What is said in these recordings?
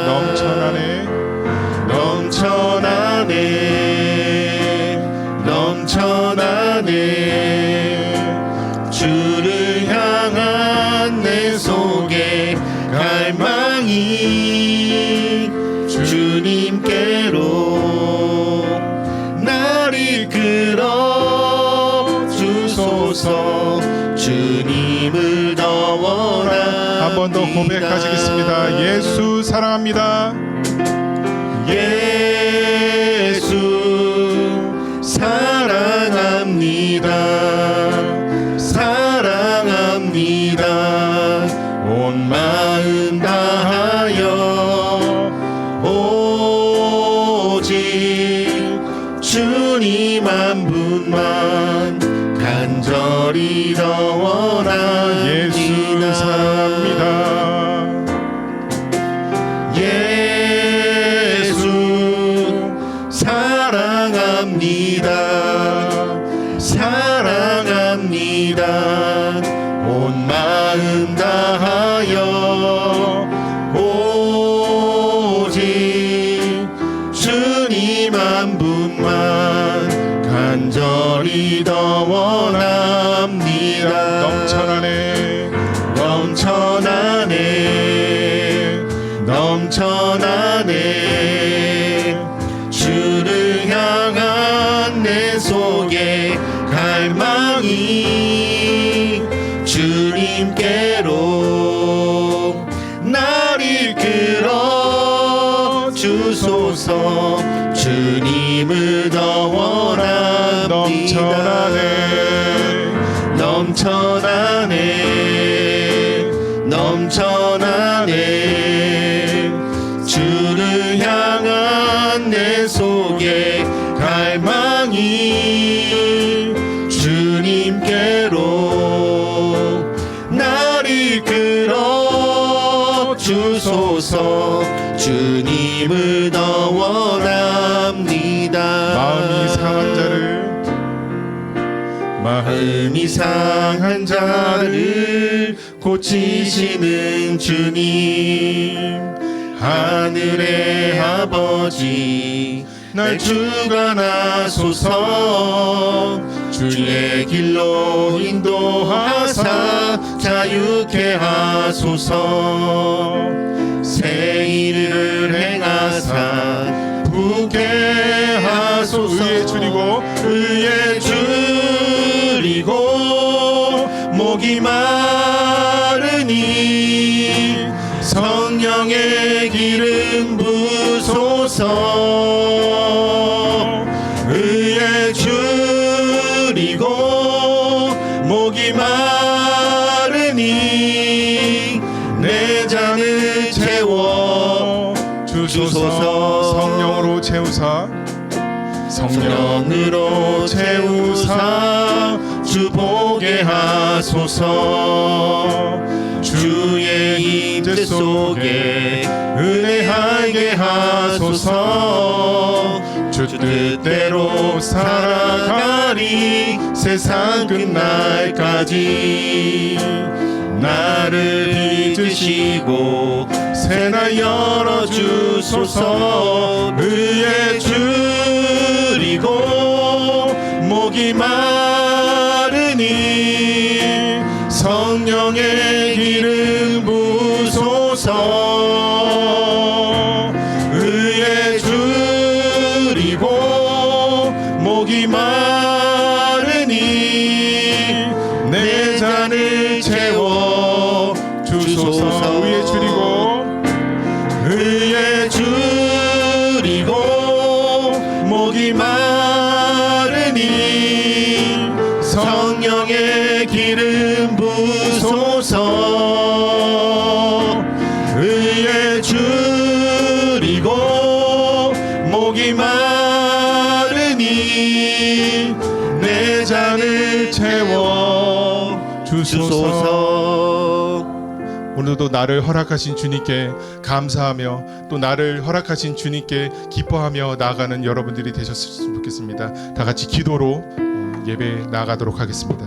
넘쳐나네 넘쳐나네 넘쳐나네 주를 향한 내 속에 갈망이 주님께로 날 이끌어 주소서 주님을 더 원합니다. 한 번 더 고백하시겠습니다. 예수 사랑합니다. 예수 사랑합니다. 사랑합니다. 온 마음 다하여 오직 주님 한 분만 간절히 더 원합니다. 예수 사랑합니다. 예수 사랑합니다. 사랑합니다. 온 마음 다하여 오직 주님 한 분만 간절히 더 원합니다. 넘쳐나네 넘쳐나네 넘쳐나네 주를 향한 내 속에 갈망이 주님께로 날 이끌어 주소서 주님을 더 원합니다. 넘쳐나네 넘쳐나네 넘쳐나네 주를 향한 내 속에 갈망이 주님께로 날 이끌어 주소서 주님을 더 원합니다. 마음이 상한 자를 고치시는 주님 하늘의 아버지 날 주관하소서 주의 길로 인도하사 자유케 하소서 새 일을 행하사 부게 하소서 의에 줄이고 의에 줄이고 목이 마르니 성령의 기름 부소서 의에 줄이고 목이 마르니 내 잔을 채워 주소서 성령으로 채우사 성령으로 채우사 주 보게 하소서 주의 임재 속에 은혜하게 하소서 주 뜻대로 살아가리 세상 끝날까지 나를 빚으시고 새날 열어주소서 의에 줄이고 목이 마르니 성령의 기름 부소서 의에 줄이고 목이 마르니 내 잔을 채워 주소서 의에 줄이고 의에 줄이고 목이 마르니 성령의 기름 부소서 의에 줄이고 목이 마르니 내 잔을 채워 주소서. 오늘도 나를 허락하신 주님께 감사하며 또 나를 허락하신 주님께 기뻐하며 나아가는 여러분들이 되셨으면 좋겠습니다. 다 같이 기도로 예배 나아가도록 하겠습니다.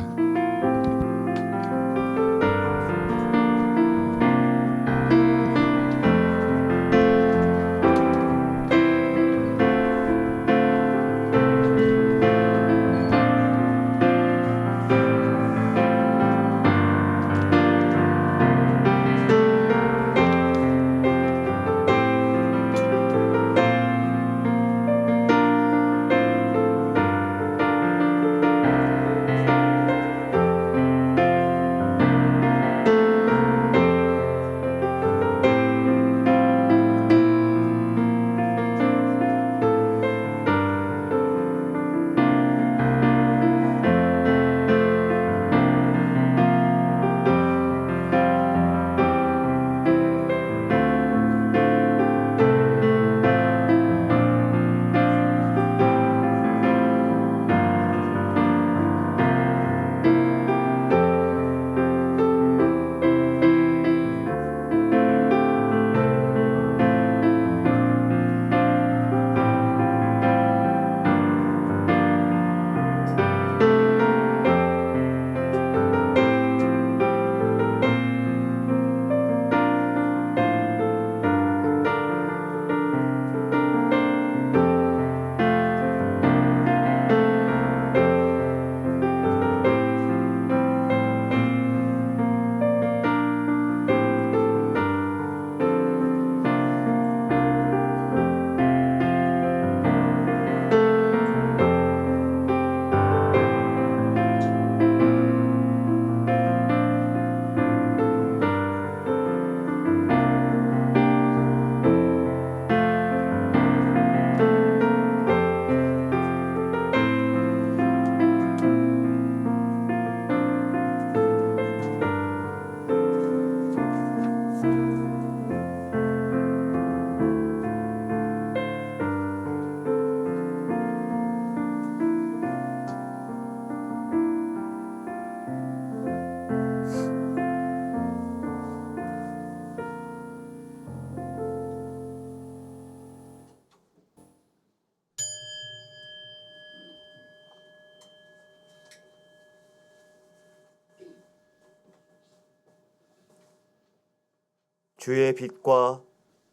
주의 빛과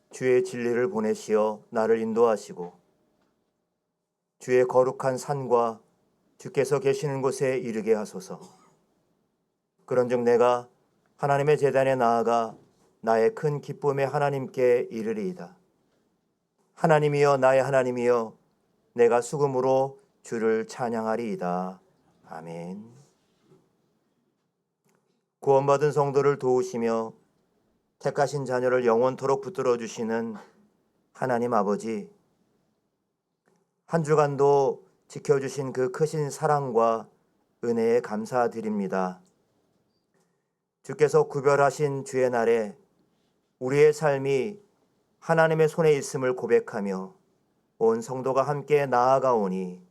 주의 진리를 보내시어 나를 인도하시고 주의 거룩한 산과 주께서 계시는 곳에 이르게 하소서. 그런즉 내가 하나님의 제단에 나아가 나의 큰 기쁨의 하나님께 이르리이다. 하나님이여, 나의 하나님이여, 내가 수금으로 주를 찬양하리이다. 아멘. 구원받은 성도를 도우시며 택하신 자녀를 영원토록 붙들어 주시는 하나님 아버지, 한 주간도 지켜주신 그 크신 사랑과 은혜에 감사드립니다. 주께서 구별하신 주의 날에 우리의 삶이 하나님의 손에 있음을 고백하며 온 성도가 함께 나아가오니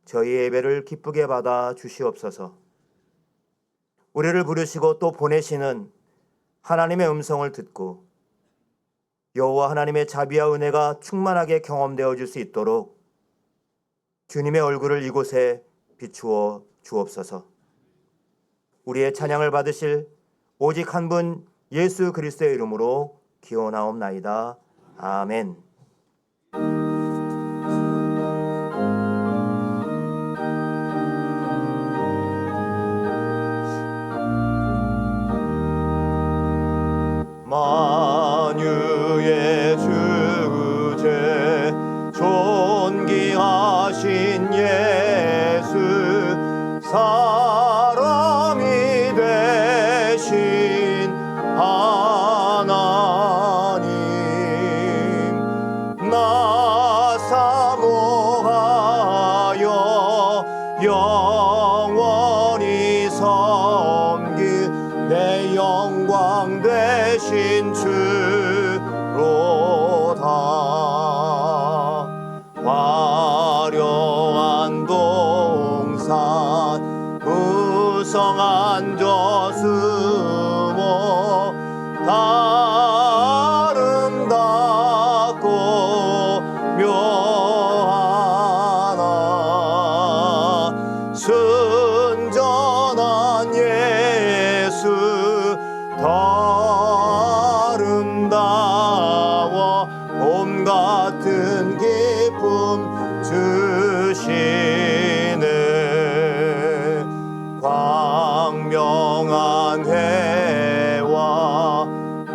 저희 예배를 기쁘게 받아 주시옵소서. 우리를 부르시고 또 보내시는 하나님의 음성을 듣고 여호와 하나님의 자비와 은혜가 충만하게 경험되어 줄 수 있도록 주님의 얼굴을 이곳에 비추어 주옵소서. 우리의 찬양을 받으실 오직 한 분 예수 그리스도의 이름으로 기원하옵나이다. 아멘. 만유의 주제 존귀하신 예수 사람이 되신 하나님 나 사모하여 영원히 섬길 내 영광 되신 주로다. 화려한 동산 우성한 저수모 아름답고 묘하나 순전한 예수 더 아름다워 봄 같은 기쁨 주시네. 광명한 해와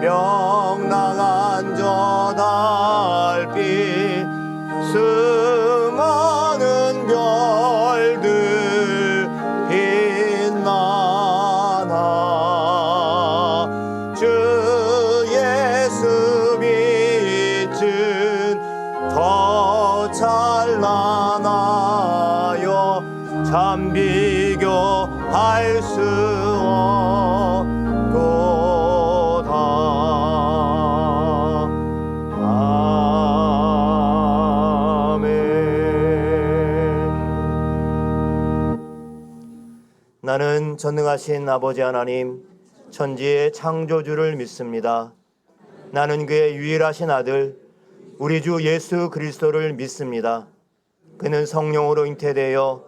명랑한 저 달빛 수많은 별들 빛나나 주 예수 빛은 더 찬란하여 참 비교할 수 없도다. 아멘. 나는 전능하신 아버지 하나님 천지의 창조주를 믿습니다. 나는 그의 유일하신 아들 우리 주 예수 그리스도를 믿습니다. 그는 성령으로 잉태되어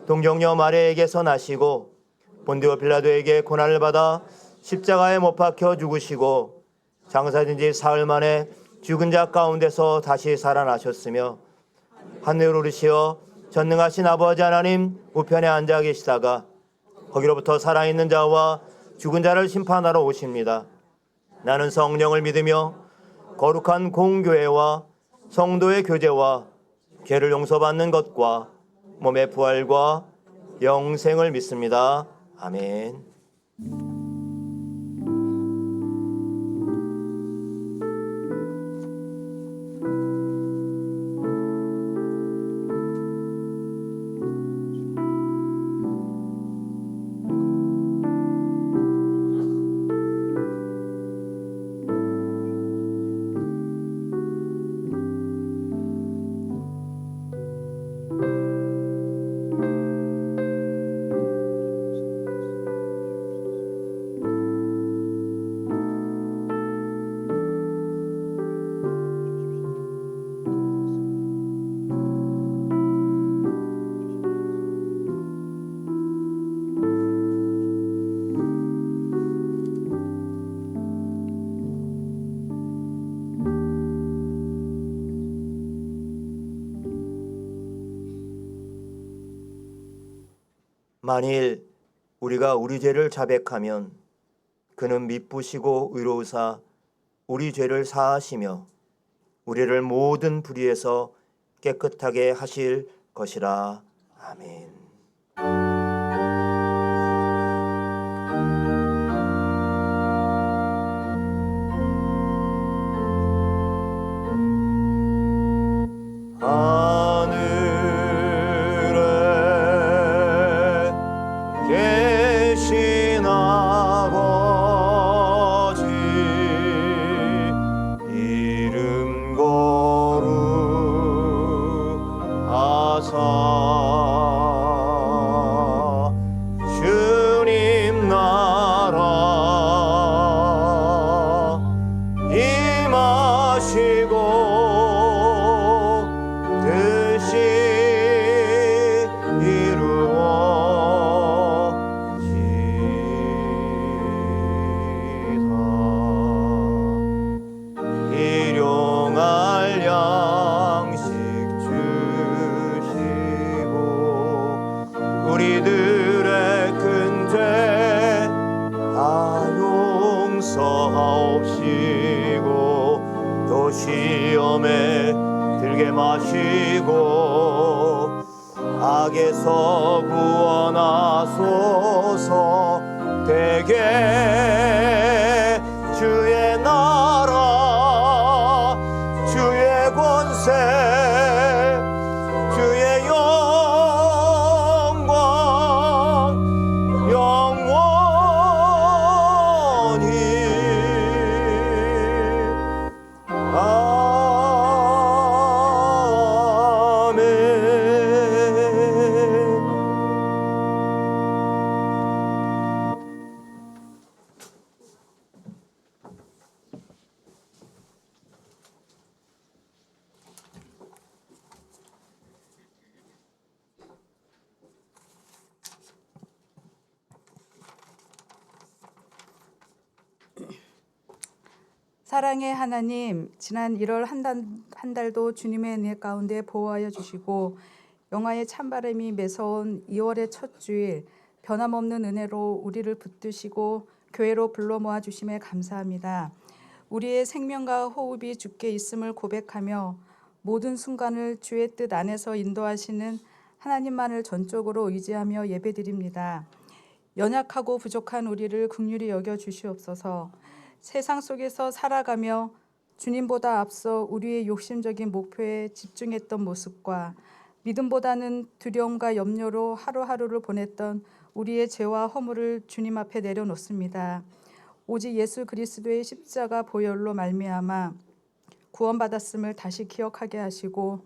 동정녀 마리아에게서 나시고 본디오 빌라도에게 고난을 받아 십자가에 못 박혀 죽으시고 장사된 지 사흘 만에 죽은 자 가운데서 다시 살아나셨으며 하늘로 오르시어 전능하신 아버지 하나님 우편에 앉아 계시다가 거기로부터 살아있는 자와 죽은 자를 심판하러 오십니다. 나는 성령을 믿으며 거룩한 공교회와 성도의 교제와 죄를 용서받는 것과 몸의 부활과 영생을 믿습니다. 아멘. 만일 우리가 우리 죄를 자백하면 그는 미쁘시고 의로우사 우리 죄를 사하시며 우리를 모든 불의에서 깨끗하게 하실 것이라. 아멘. 하늘에 계신 아버지 이름 거룩하사 주님 나라 임하시고 뜻이 이루어지다. 일용할 양식 주시고 우리들의 큰 죄 다 용서하옵시고 또 시험에 들게 마시고 악에서 구원하소서. 대개 주의 나라 주의 권세 주의 영광 영원히 사랑의 하나님, 지난 1월 한 달도 주님의 은혜 가운데 보호하여 주시고 영화의 찬바람이 매서운 2월의 첫 주일 변함없는 은혜로 우리를 붙드시고 교회로 불러 모아 주심에 감사합니다. 우리의 생명과 호흡이 주께 있음을 고백하며 모든 순간을 주의 뜻 안에서 인도하시는 하나님만을 전적으로 의지하며 예배드립니다. 연약하고 부족한 우리를 긍휼히 여겨 주시옵소서. 세상 속에서 살아가며 주님보다 앞서 우리의 욕심적인 목표에 집중했던 모습과 믿음보다는 두려움과 염려로 하루하루를 보냈던 우리의 죄와 허물을 주님 앞에 내려놓습니다. 오직 예수 그리스도의 십자가 보혈로 말미암아 구원받았음을 다시 기억하게 하시고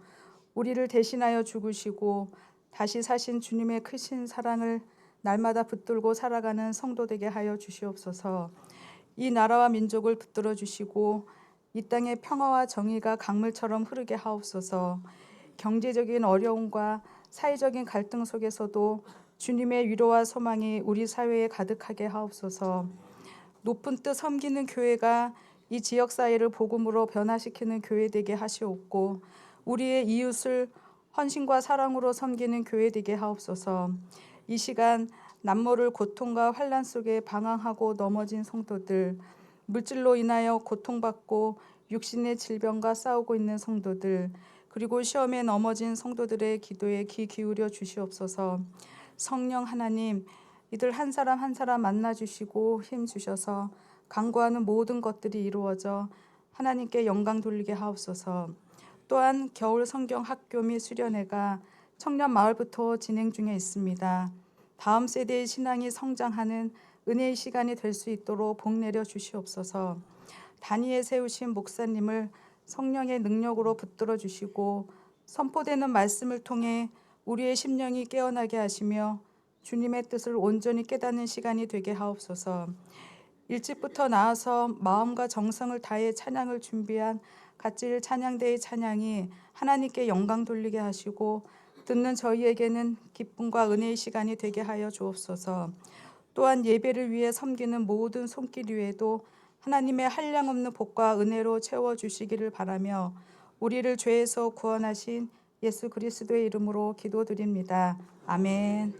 우리를 대신하여 죽으시고 다시 사신 주님의 크신 사랑을 날마다 붙들고 살아가는 성도 되게 하여 주시옵소서. 이 나라와 민족을 붙들어 주시고 이 땅의 평화와 정의가 강물처럼 흐르게 하옵소서. 경제적인 어려움과 사회적인 갈등 속에서도 주님의 위로와 소망이 우리 사회에 가득하게 하옵소서. 높은 뜻 섬기는 교회가 이 지역 사회를 복음으로 변화시키는 교회 되게 하시옵고 우리의 이웃을 헌신과 사랑으로 섬기는 교회 되게 하옵소서. 이 시간 남모를 고통과 환난 속에 방황하고 넘어진 성도들, 물질로 인하여 고통받고 육신의 질병과 싸우고 있는 성도들, 그리고 시험에 넘어진 성도들의 기도에 귀 기울여 주시옵소서. 성령 하나님, 이들 한 사람 한 사람 만나주시고 힘 주셔서 간구하는 모든 것들이 이루어져 하나님께 영광 돌리게 하옵소서. 또한 겨울 성경 학교 및 수련회가 청년 마을부터 진행 중에 있습니다. 다음 세대의 신앙이 성장하는 은혜의 시간이 될 수 있도록 복 내려 주시옵소서. 단위에 세우신 목사님을 성령의 능력으로 붙들어 주시고 선포되는 말씀을 통해 우리의 심령이 깨어나게 하시며 주님의 뜻을 온전히 깨닫는 시간이 되게 하옵소서. 일찍부터 나와서 마음과 정성을 다해 찬양을 준비한 갓질 찬양대의 찬양이 하나님께 영광 돌리게 하시고 듣는 저희에게는 기쁨과 은혜의 시간이 되게 하여 주옵소서. 또한 예배를 위해 섬기는 모든 손길 위에도 하나님의 한량없는 복과 은혜로 채워주시기를 바라며 우리를 죄에서 구원하신 예수 그리스도의 이름으로 기도드립니다. 아멘.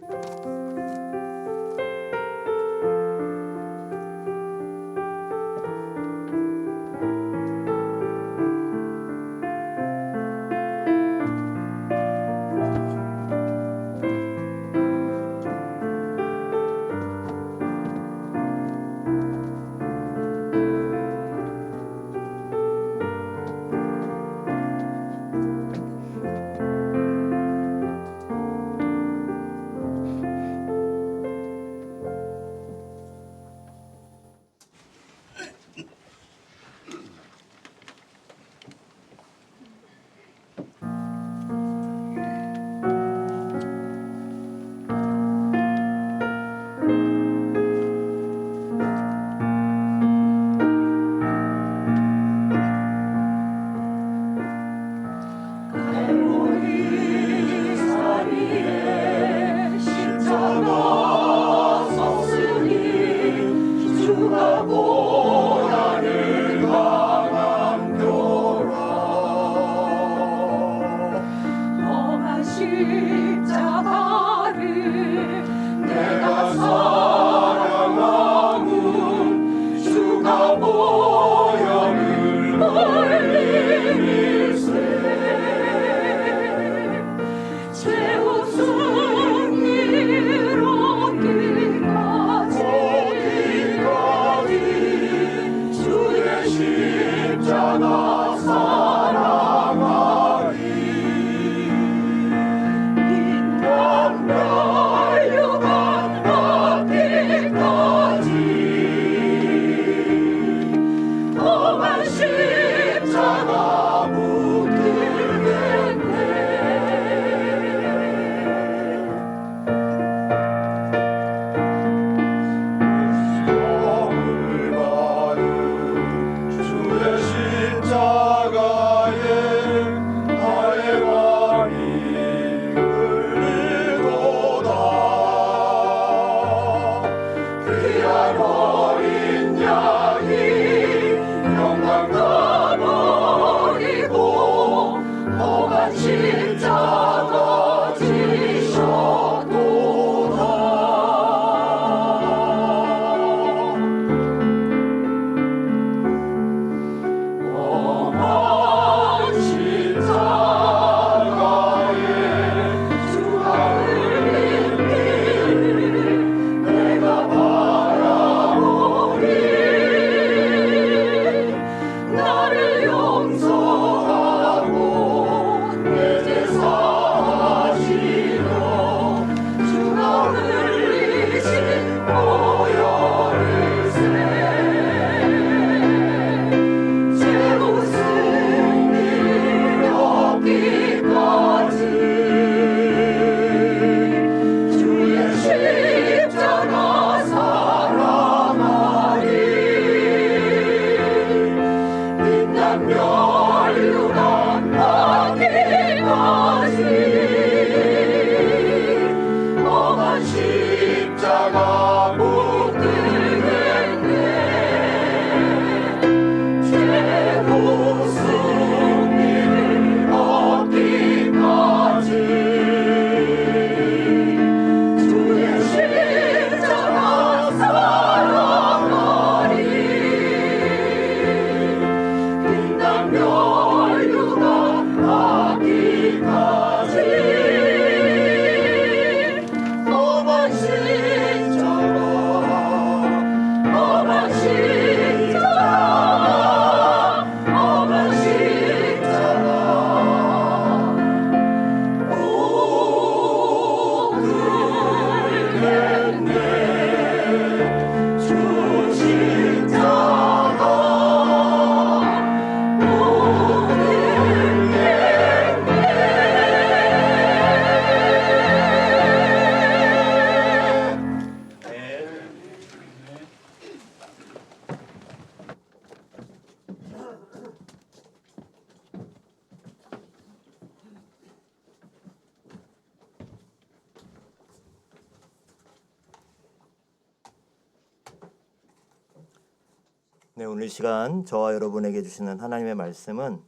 네, 오늘 시간 저와 여러분에게 주시는 하나님의 말씀은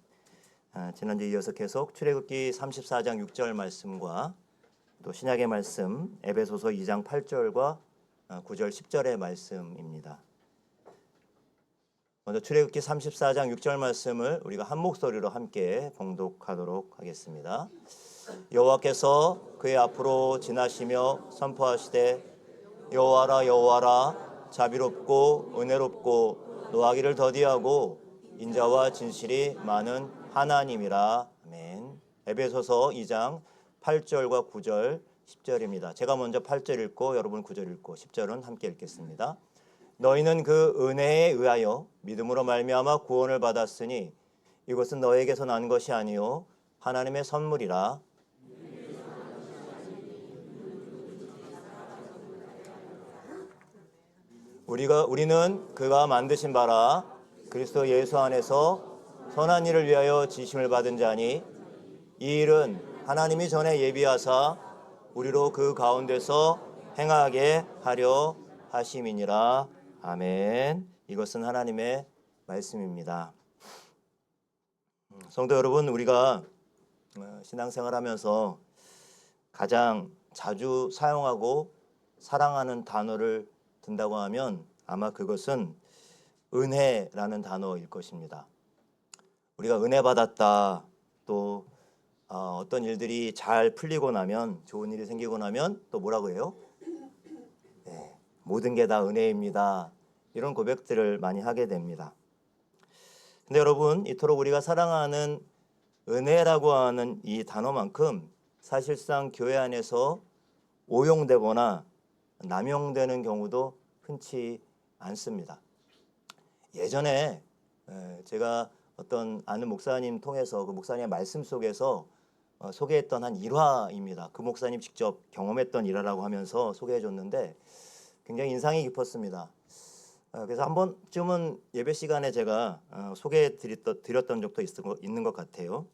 지난주에 이어서 계속 출애굽기 34장 6절 말씀과 또 신약의 말씀 에베소서 2장 8절과 9절 10절의 말씀입니다. 먼저 출애굽기 34장 6절 말씀을 우리가 한 목소리로 함께 봉독하도록 하겠습니다. 여호와께서 그의 앞으로 지나시며 선포하시되 여호와라 여호와라 자비롭고 은혜롭고 노하기를 더디하고 인자와 진실이 많은 하나님이라. 아멘. 에베소서 2장 8절과 9절 10절입니다. 제가 먼저 8절 읽고 여러분 9절 읽고 10절은 함께 읽겠습니다. 너희는 그 은혜에 의하여 믿음으로 말미암아 구원을 받았으니 이것은 너에게서 난 것이 아니요 하나님의 선물이라. 우리는 그가 만드신 바라 그리스도 예수 안에서 선한 일을 위하여 지심을 받은 자니 이 일은 하나님이 전에 예비하사 우리로 그 가운데서 행하게 하려 하심이니라. 아멘. 이것은 하나님의 말씀입니다. 성도 여러분, 우리가 신앙생활하면서 가장 자주 사용하고 사랑하는 단어를 든다고 하면 아마 그것은 은혜라는 단어일 것입니다. 우리가 은혜 받았다, 또 어떤 일들이 잘 풀리고 나면, 좋은 일이 생기고 나면 또 뭐라고 해요? 네, 모든 게 다 은혜입니다. 이런 고백들을 많이 하게 됩니다. 근데 여러분, 이토록 우리가 사랑하는 은혜라고 하는 이 단어만큼 사실상 교회 안에서 오용되거나 남용되는 경우도 흔치 않습니다. 예전에 제가 어떤 아는 목사님 통해서 그 목사님의 말씀 속에서 소개했던 한 일화입니다. 그 목사님 직접 경험했던 일화라고 하면서 소개해 줬는데 굉장히 인상이 깊었습니다. 그래서 한 번쯤은 예배 시간에 제가 소개해 드렸던 적도 있는 것 같아요.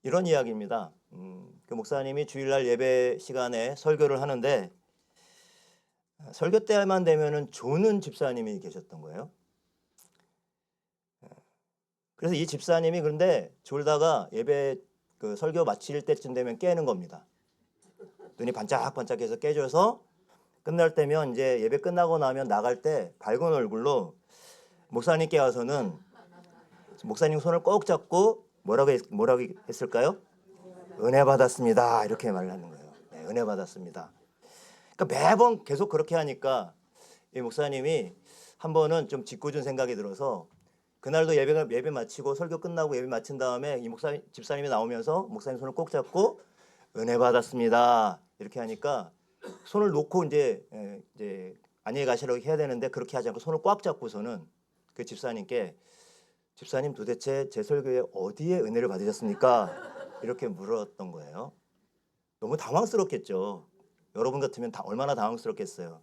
이런 이야기입니다. 그 목사님이 주일날 예배 시간에 설교를 하는데 설교 때만 되면은 조는 집사님이 계셨던 거예요. 그래서 이 집사님이 그런데 졸다가 예배 그 설교 마칠 때쯤 되면 깨는 겁니다. 눈이 반짝반짝해서 깨져서 끝날 때면 이제 예배 끝나고 나면 나갈 때 밝은 얼굴로 목사님께 와서는 목사님 손을 꼭 잡고 뭐라고 했을까요? 은혜 받았습니다. 이렇게 말을 하는 거예요. 네, 은혜 받았습니다. 그러니까 매번 계속 그렇게 하니까 이 목사님이 한 번은 좀 짓궂은 생각이 들어서 그날도 예배 마치고 설교 끝나고 예배 마친 다음에 이 집사님이 나오면서 목사님 손을 꼭 잡고 은혜 받았습니다. 이렇게 하니까 손을 놓고 이제 안녕히 가시라고 해야 되는데 그렇게 하지 않고 손을 꽉 잡고서는 그 집사님께 집사님 도대체 제 설교에 어디에 은혜를 받으셨습니까? 이렇게 물었던 거예요. 너무 당황스럽겠죠. 여러분 같으면 얼마나 당황스럽겠어요.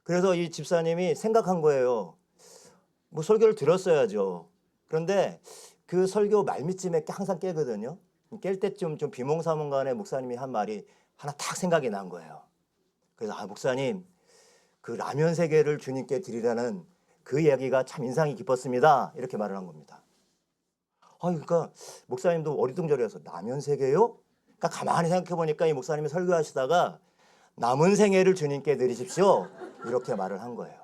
그래서 이 집사님이 생각한 거예요. 뭐 설교를 들었어야죠. 그런데 그 설교 말미쯤에 항상 깨거든요. 깰 때쯤 좀 비몽사몽간에 목사님이 한 말이 하나 딱 생각이 난 거예요. 그래서 목사님 그 라면 3개를 주님께 드리라는 그 이야기가 참 인상이 깊었습니다. 이렇게 말을 한 겁니다. 그러니까 목사님도 어리둥절해서 라면 3개요? 그러니까 가만히 생각해 보니까 이 목사님이 설교하시다가 남은 생애를 주님께 드리십시오. 이렇게 말을 한 거예요.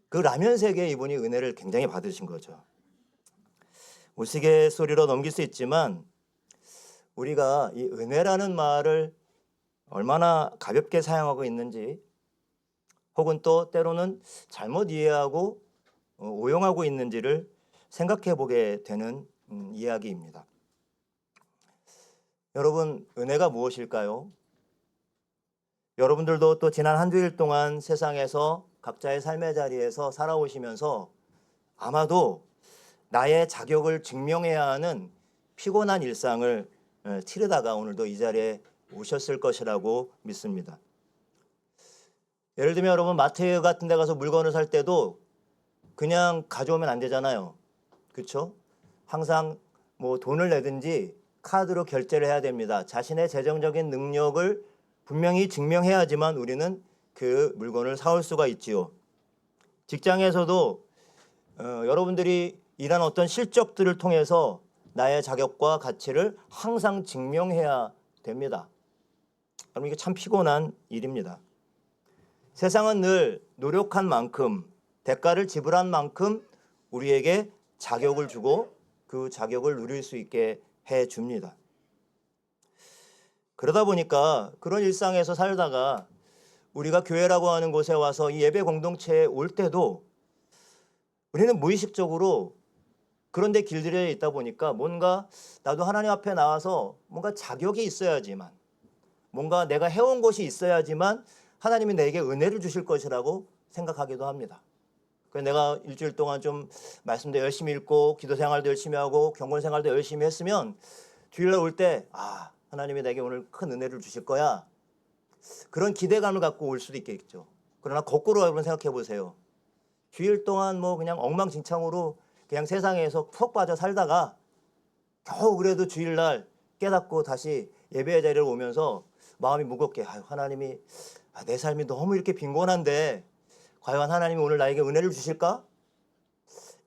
그 라면 3개 이분이 은혜를 굉장히 받으신 거죠. 우스갯소리로 넘길 수 있지만 우리가 이 은혜라는 말을 얼마나 가볍게 사용하고 있는지 혹은 또 때로는 잘못 이해하고 오용하고 있는지를 생각해 보게 되는 이야기입니다. 여러분, 은혜가 무엇일까요? 여러분들도 또 지난 한 주일 동안 세상에서 각자의 삶의 자리에서 살아오시면서 아마도 나의 자격을 증명해야 하는 피곤한 일상을 치르다가 오늘도 이 자리에 오셨을 것이라고 믿습니다. 예를 들면 여러분 마트 같은 데 가서 물건을 살 때도 그냥 가져오면 안 되잖아요. 그렇죠? 항상 뭐 돈을 내든지 카드로 결제를 해야 됩니다. 자신의 재정적인 능력을 분명히 증명해야지만 우리는 그 물건을 사올 수가 있지요. 직장에서도 여러분들이 이런 어떤 실적들을 통해서 나의 자격과 가치를 항상 증명해야 됩니다. 여러분 이게 참 피곤한 일입니다. 세상은 늘 노력한 만큼 대가를 지불한 만큼 우리에게 자격을 주고 그 자격을 누릴 수 있게 해줍니다. 그러다 보니까 그런 일상에서 살다가 우리가 교회라고 하는 곳에 와서 이 예배 공동체에 올 때도 우리는 무의식적으로 그런 데 길들여 있다 보니까 뭔가 나도 하나님 앞에 나와서 뭔가 자격이 있어야지만 뭔가 내가 해온 것이 있어야지만 하나님이 내게 은혜를 주실 것이라고 생각하기도 합니다. 그래서 내가 일주일 동안 좀 말씀도 열심히 읽고 기도 생활도 열심히 하고 경건 생활도 열심히 했으면 주일날 올 때 하나님이 내게 오늘 큰 은혜를 주실 거야. 그런 기대감을 갖고 올 수도 있겠죠. 그러나 거꾸로 여러분 생각해 보세요. 주일 동안 뭐 그냥 엉망진창으로 그냥 세상에서 푹 빠져 살다가 겨우 그래도 주일날 깨닫고 다시 예배의 자리를 오면서 마음이 무겁게 하나님이 내 삶이 너무 이렇게 빈곤한데 과연 하나님이 오늘 나에게 은혜를 주실까?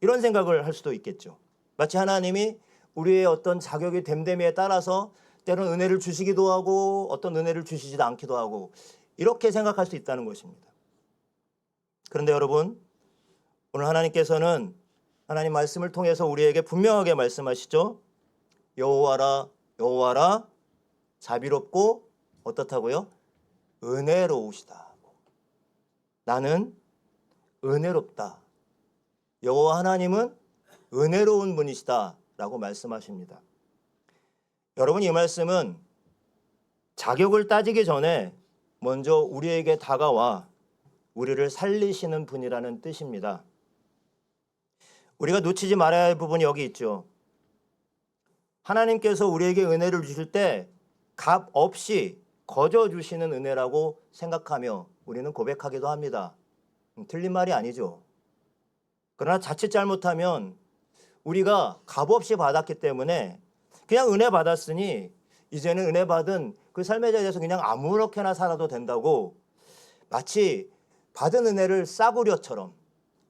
이런 생각을 할 수도 있겠죠. 마치 하나님이 우리의 어떤 자격의 됨됨이에 따라서 때로는 은혜를 주시기도 하고 어떤 은혜를 주시지도 않기도 하고 이렇게 생각할 수 있다는 것입니다. 그런데 여러분 오늘 하나님께서는 하나님 말씀을 통해서 우리에게 분명하게 말씀하시죠. 여호와라 여호와라 자비롭고 어떻다고요? 은혜로우시다. 나는 은혜롭다. 여호와 하나님은 은혜로운 분이시다 라고 말씀하십니다. 여러분 이 말씀은 자격을 따지기 전에 먼저 우리에게 다가와 우리를 살리시는 분이라는 뜻입니다. 우리가 놓치지 말아야 할 부분이 여기 있죠. 하나님께서 우리에게 은혜를 주실 때 값 없이 거저 주시는 은혜라고 생각하며 우리는 고백하기도 합니다. 틀린 말이 아니죠. 그러나 자칫 잘못하면 우리가 값 없이 받았기 때문에 그냥 은혜 받았으니 이제는 은혜 받은 그 삶의 자리에서 그냥 아무렇게나 살아도 된다고 마치 받은 은혜를 싸구려처럼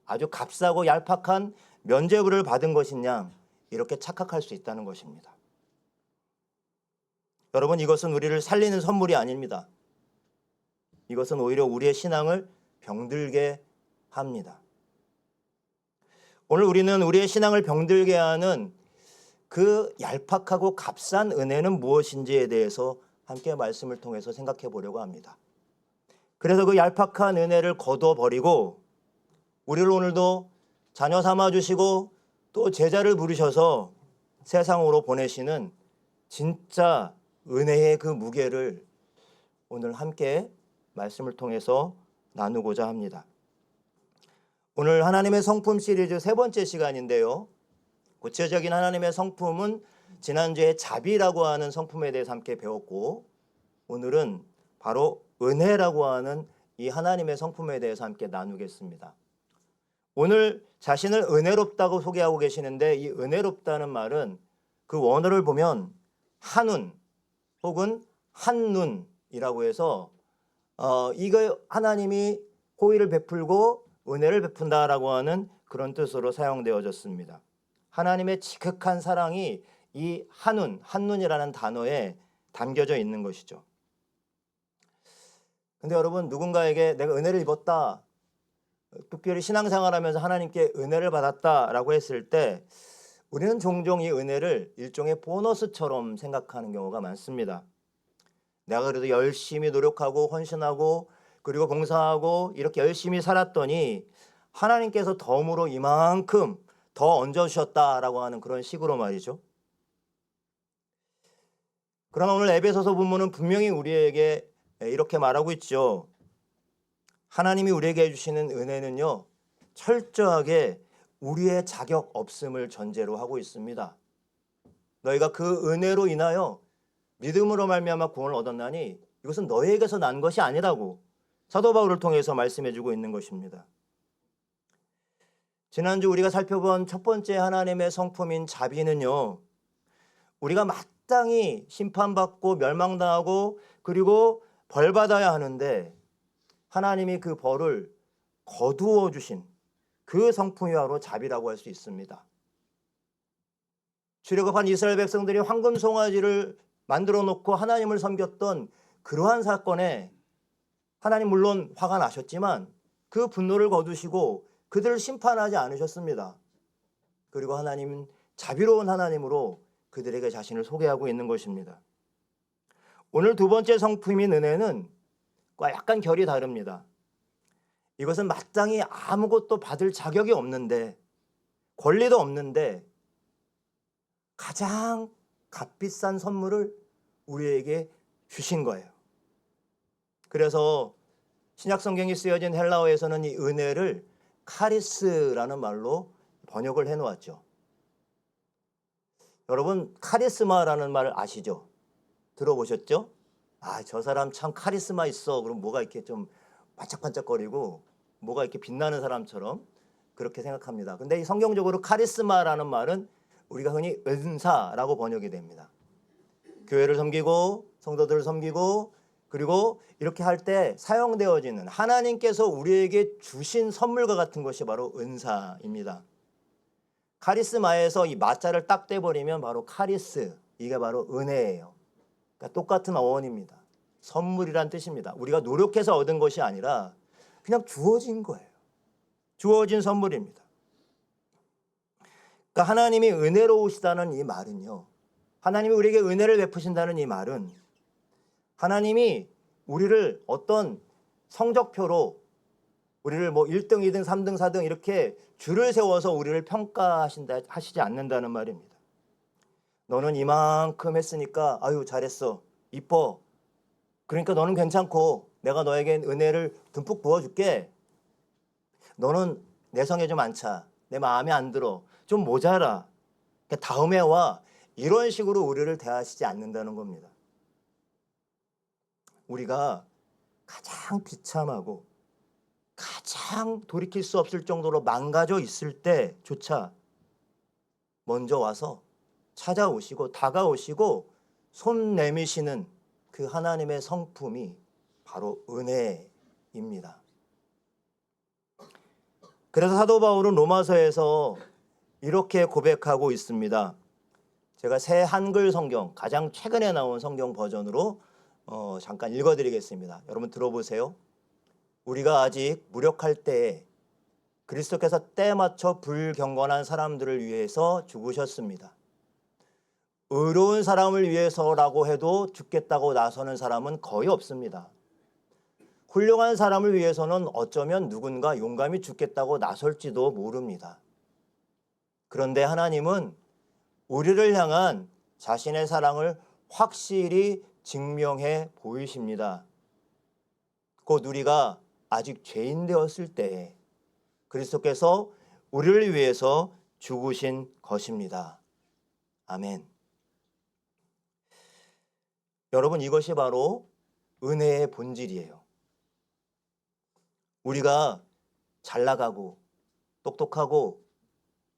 아주 값싸고 얄팍한 면죄부를 받은 것이냐 이렇게 착각할 수 있다는 것입니다. 여러분 이것은 우리를 살리는 선물이 아닙니다. 이것은 오히려 우리의 신앙을 병들게 합니다. 오늘 우리는 우리의 신앙을 병들게 하는 그 얄팍하고 값싼 은혜는 무엇인지에 대해서 함께 말씀을 통해서 생각해 보려고 합니다. 그래서 그 얄팍한 은혜를 거둬버리고 우리를 오늘도 자녀 삼아주시고 또 제자를 부르셔서 세상으로 보내시는 진짜 은혜의 그 무게를 오늘 함께 말씀을 통해서 나누고자 합니다. 오늘 하나님의 성품 시리즈 세 번째 시간인데요. 구체적인 하나님의 성품은 지난주에 자비라고 하는 성품에 대해서 함께 배웠고 오늘은 바로 은혜라고 하는 이 하나님의 성품에 대해서 함께 나누겠습니다. 오늘 자신을 은혜롭다고 소개하고 계시는데 이 은혜롭다는 말은 그 원어를 보면 한운 혹은 한눈이라고 해서 이거 하나님이 호의를 베풀고 은혜를 베푼다라고 하는 그런 뜻으로 사용되어졌습니다. 하나님의 지극한 사랑이 이 한눈이라는 단어에 담겨져 있는 것이죠. 근데 여러분 누군가에게 내가 은혜를 입었다, 특별히 신앙생활하면서 하나님께 은혜를 받았다라고 했을 때 우리는 종종 이 은혜를 일종의 보너스처럼 생각하는 경우가 많습니다. 내가 그래도 열심히 노력하고 헌신하고 그리고 봉사하고 이렇게 열심히 살았더니 하나님께서 덤으로 이만큼 더 얹어주셨다라고 하는 그런 식으로 말이죠. 그러나 오늘 에베소서 본문은 분명히 우리에게 이렇게 말하고 있죠. 하나님이 우리에게 해주시는 은혜는요, 철저하게 우리의 자격 없음을 전제로 하고 있습니다. 너희가 그 은혜로 인하여 믿음으로 말미암아 구원을 얻었나니 이것은 너희에게서 난 것이 아니라고 사도 바울을 통해서 말씀해주고 있는 것입니다. 지난주 우리가 살펴본 첫 번째 하나님의 성품인 자비는요, 우리가 마땅히 심판받고 멸망당하고 그리고 벌받아야 하는데 하나님이 그 벌을 거두어 주신 그 성품이 바로 자비라고 할 수 있습니다. 출애굽한 이스라엘 백성들이 황금 송아지를 만들어 놓고 하나님을 섬겼던 그러한 사건에 하나님 물론 화가 나셨지만 그 분노를 거두시고 그들을 심판하지 않으셨습니다. 그리고 하나님은 자비로운 하나님으로 그들에게 자신을 소개하고 있는 것입니다. 오늘 두 번째 성품인 은혜는 약간 결이 다릅니다. 이것은 마땅히 아무것도 받을 자격이 없는데, 권리도 없는데 가장 값비싼 선물을 우리에게 주신 거예요. 그래서 신약 성경이 쓰여진 헬라어에서는 이 은혜를 카리스라는 말로 번역을 해놓았죠. 여러분, 카리스마라는 말 아시죠? 들어보셨죠? 아, 저 사람 참 카리스마 있어. 그럼 뭐가 이렇게 좀 반짝반짝거리고 뭐가 이렇게 빛나는 사람처럼 그렇게 생각합니다. 근데 이 성경적으로 카리스마라는 말은 우리가 흔히 은사라고 번역이 됩니다. 교회를 섬기고 성도들을 섬기고 그리고 이렇게 할 때 사용되어지는 하나님께서 우리에게 주신 선물과 같은 것이 바로 은사입니다. 카리스마에서 이 마자를 딱 떼버리면 바로 카리스, 이게 바로 은혜예요. 그러니까 똑같은 어원입니다. 선물이란 뜻입니다. 우리가 노력해서 얻은 것이 아니라 그냥 주어진 거예요. 주어진 선물입니다. 그러니까 하나님이 은혜로우시다는 이 말은요, 하나님이 우리에게 은혜를 베푸신다는 이 말은 하나님이 우리를 어떤 성적표로 우리를 뭐 1등, 2등, 3등, 4등 이렇게 줄을 세워서 우리를 평가하시지 않는다는 말입니다. 너는 이만큼 했으니까 아유 잘했어, 이뻐, 그러니까 너는 괜찮고 내가 너에게 은혜를 듬뿍 부어줄게. 너는 내 성에 좀 안 차, 내 마음에 안 들어, 좀 모자라, 다음에 와, 이런 식으로 우리를 대하시지 않는다는 겁니다. 우리가 가장 비참하고 가장 돌이킬 수 없을 정도로 망가져 있을 때조차 먼저 와서 찾아오시고 다가오시고 손 내미시는 그 하나님의 성품이 바로 은혜입니다. 그래서 사도 바울은 로마서에서 이렇게 고백하고 있습니다. 제가 새 한글 성경, 가장 최근에 나온 성경 버전으로 잠깐 읽어드리겠습니다. 여러분 들어보세요. 우리가 아직 무력할 때에 그리스도께서 때에 맞춰 불경건한 사람들을 위해서 죽으셨습니다. 의로운 사람을 위해서라고 해도 죽겠다고 나서는 사람은 거의 없습니다. 훌륭한 사람을 위해서는 어쩌면 누군가 용감히 죽겠다고 나설지도 모릅니다. 그런데 하나님은 우리를 향한 자신의 사랑을 확실히 증명해 보이십니다. 곧 우리가 아직 죄인 되었을 때에 그리스도께서 우리를 위해서 죽으신 것입니다. 아멘. 여러분, 이것이 바로 은혜의 본질이에요. 우리가 잘 나가고 똑똑하고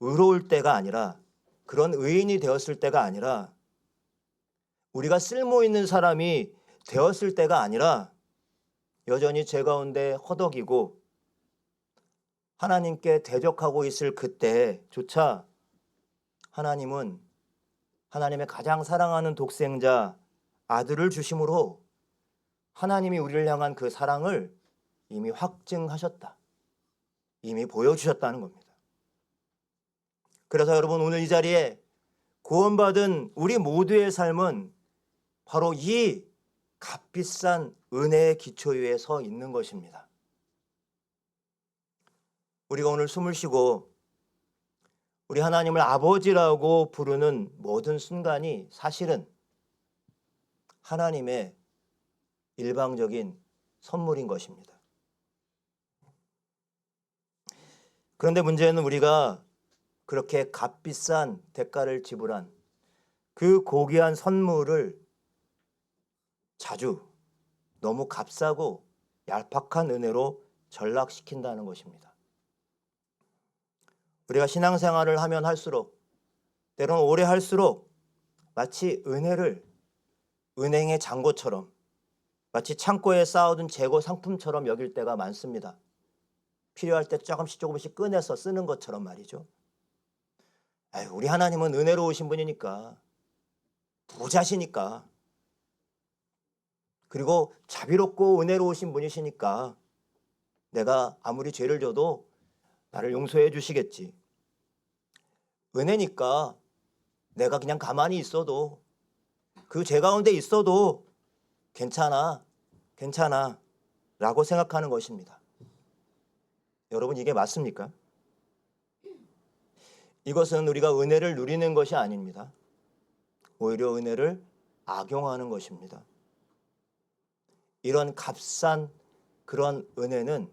의로울 때가 아니라, 그런 의인이 되었을 때가 아니라, 우리가 쓸모 있는 사람이 되었을 때가 아니라 여전히 죄 가운데 허덕이고 하나님께 대적하고 있을 그때조차 하나님은 하나님의 가장 사랑하는 독생자 아들을 주심으로 하나님이 우리를 향한 그 사랑을 이미 확증하셨다, 이미 보여주셨다는 겁니다. 그래서 여러분, 오늘 이 자리에 구원받은 우리 모두의 삶은 바로 이 값비싼 은혜의 기초 위에 서 있는 것입니다. 우리가 오늘 숨을 쉬고 우리 하나님을 아버지라고 부르는 모든 순간이 사실은 하나님의 일방적인 선물인 것입니다. 그런데 문제는 우리가 그렇게 값비싼 대가를 지불한 그 고귀한 선물을 자주 너무 값싸고 얄팍한 은혜로 전락시킨다는 것입니다. 우리가 신앙생활을 하면 할수록, 때로는 오래 할수록 마치 은혜를 은행의 잔고처럼, 마치 창고에 쌓아둔 재고 상품처럼 여길 때가 많습니다. 필요할 때 조금씩 꺼내서 쓰는 것처럼 말이죠. 아유, 우리 하나님은 은혜로우신 분이니까, 부자시니까, 그리고 자비롭고 은혜로우신 분이시니까 내가 아무리 죄를 져도 나를 용서해 주시겠지. 은혜니까 내가 그냥 가만히 있어도, 그 죄 가운데 있어도 괜찮아, 괜찮아 라고 생각하는 것입니다. 여러분, 이게 맞습니까? 이것은 우리가 은혜를 누리는 것이 아닙니다. 오히려 은혜를 악용하는 것입니다. 이런 값싼 그런 은혜는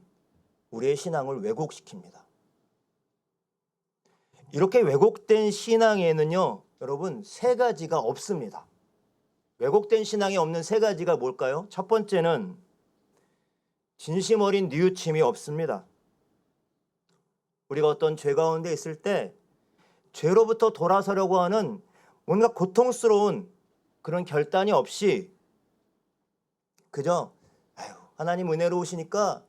우리의 신앙을 왜곡시킵니다. 이렇게 왜곡된 신앙에는요, 여러분, 세 가지가 없습니다. 왜곡된 신앙이 없는 세 가지가 뭘까요? 첫 번째는 진심 어린 뉘우침이 없습니다. 우리가 어떤 죄 가운데 있을 때 죄로부터 돌아서려고 하는 뭔가 고통스러운 그런 결단이 없이 그저 아유, 하나님 은혜로우시니까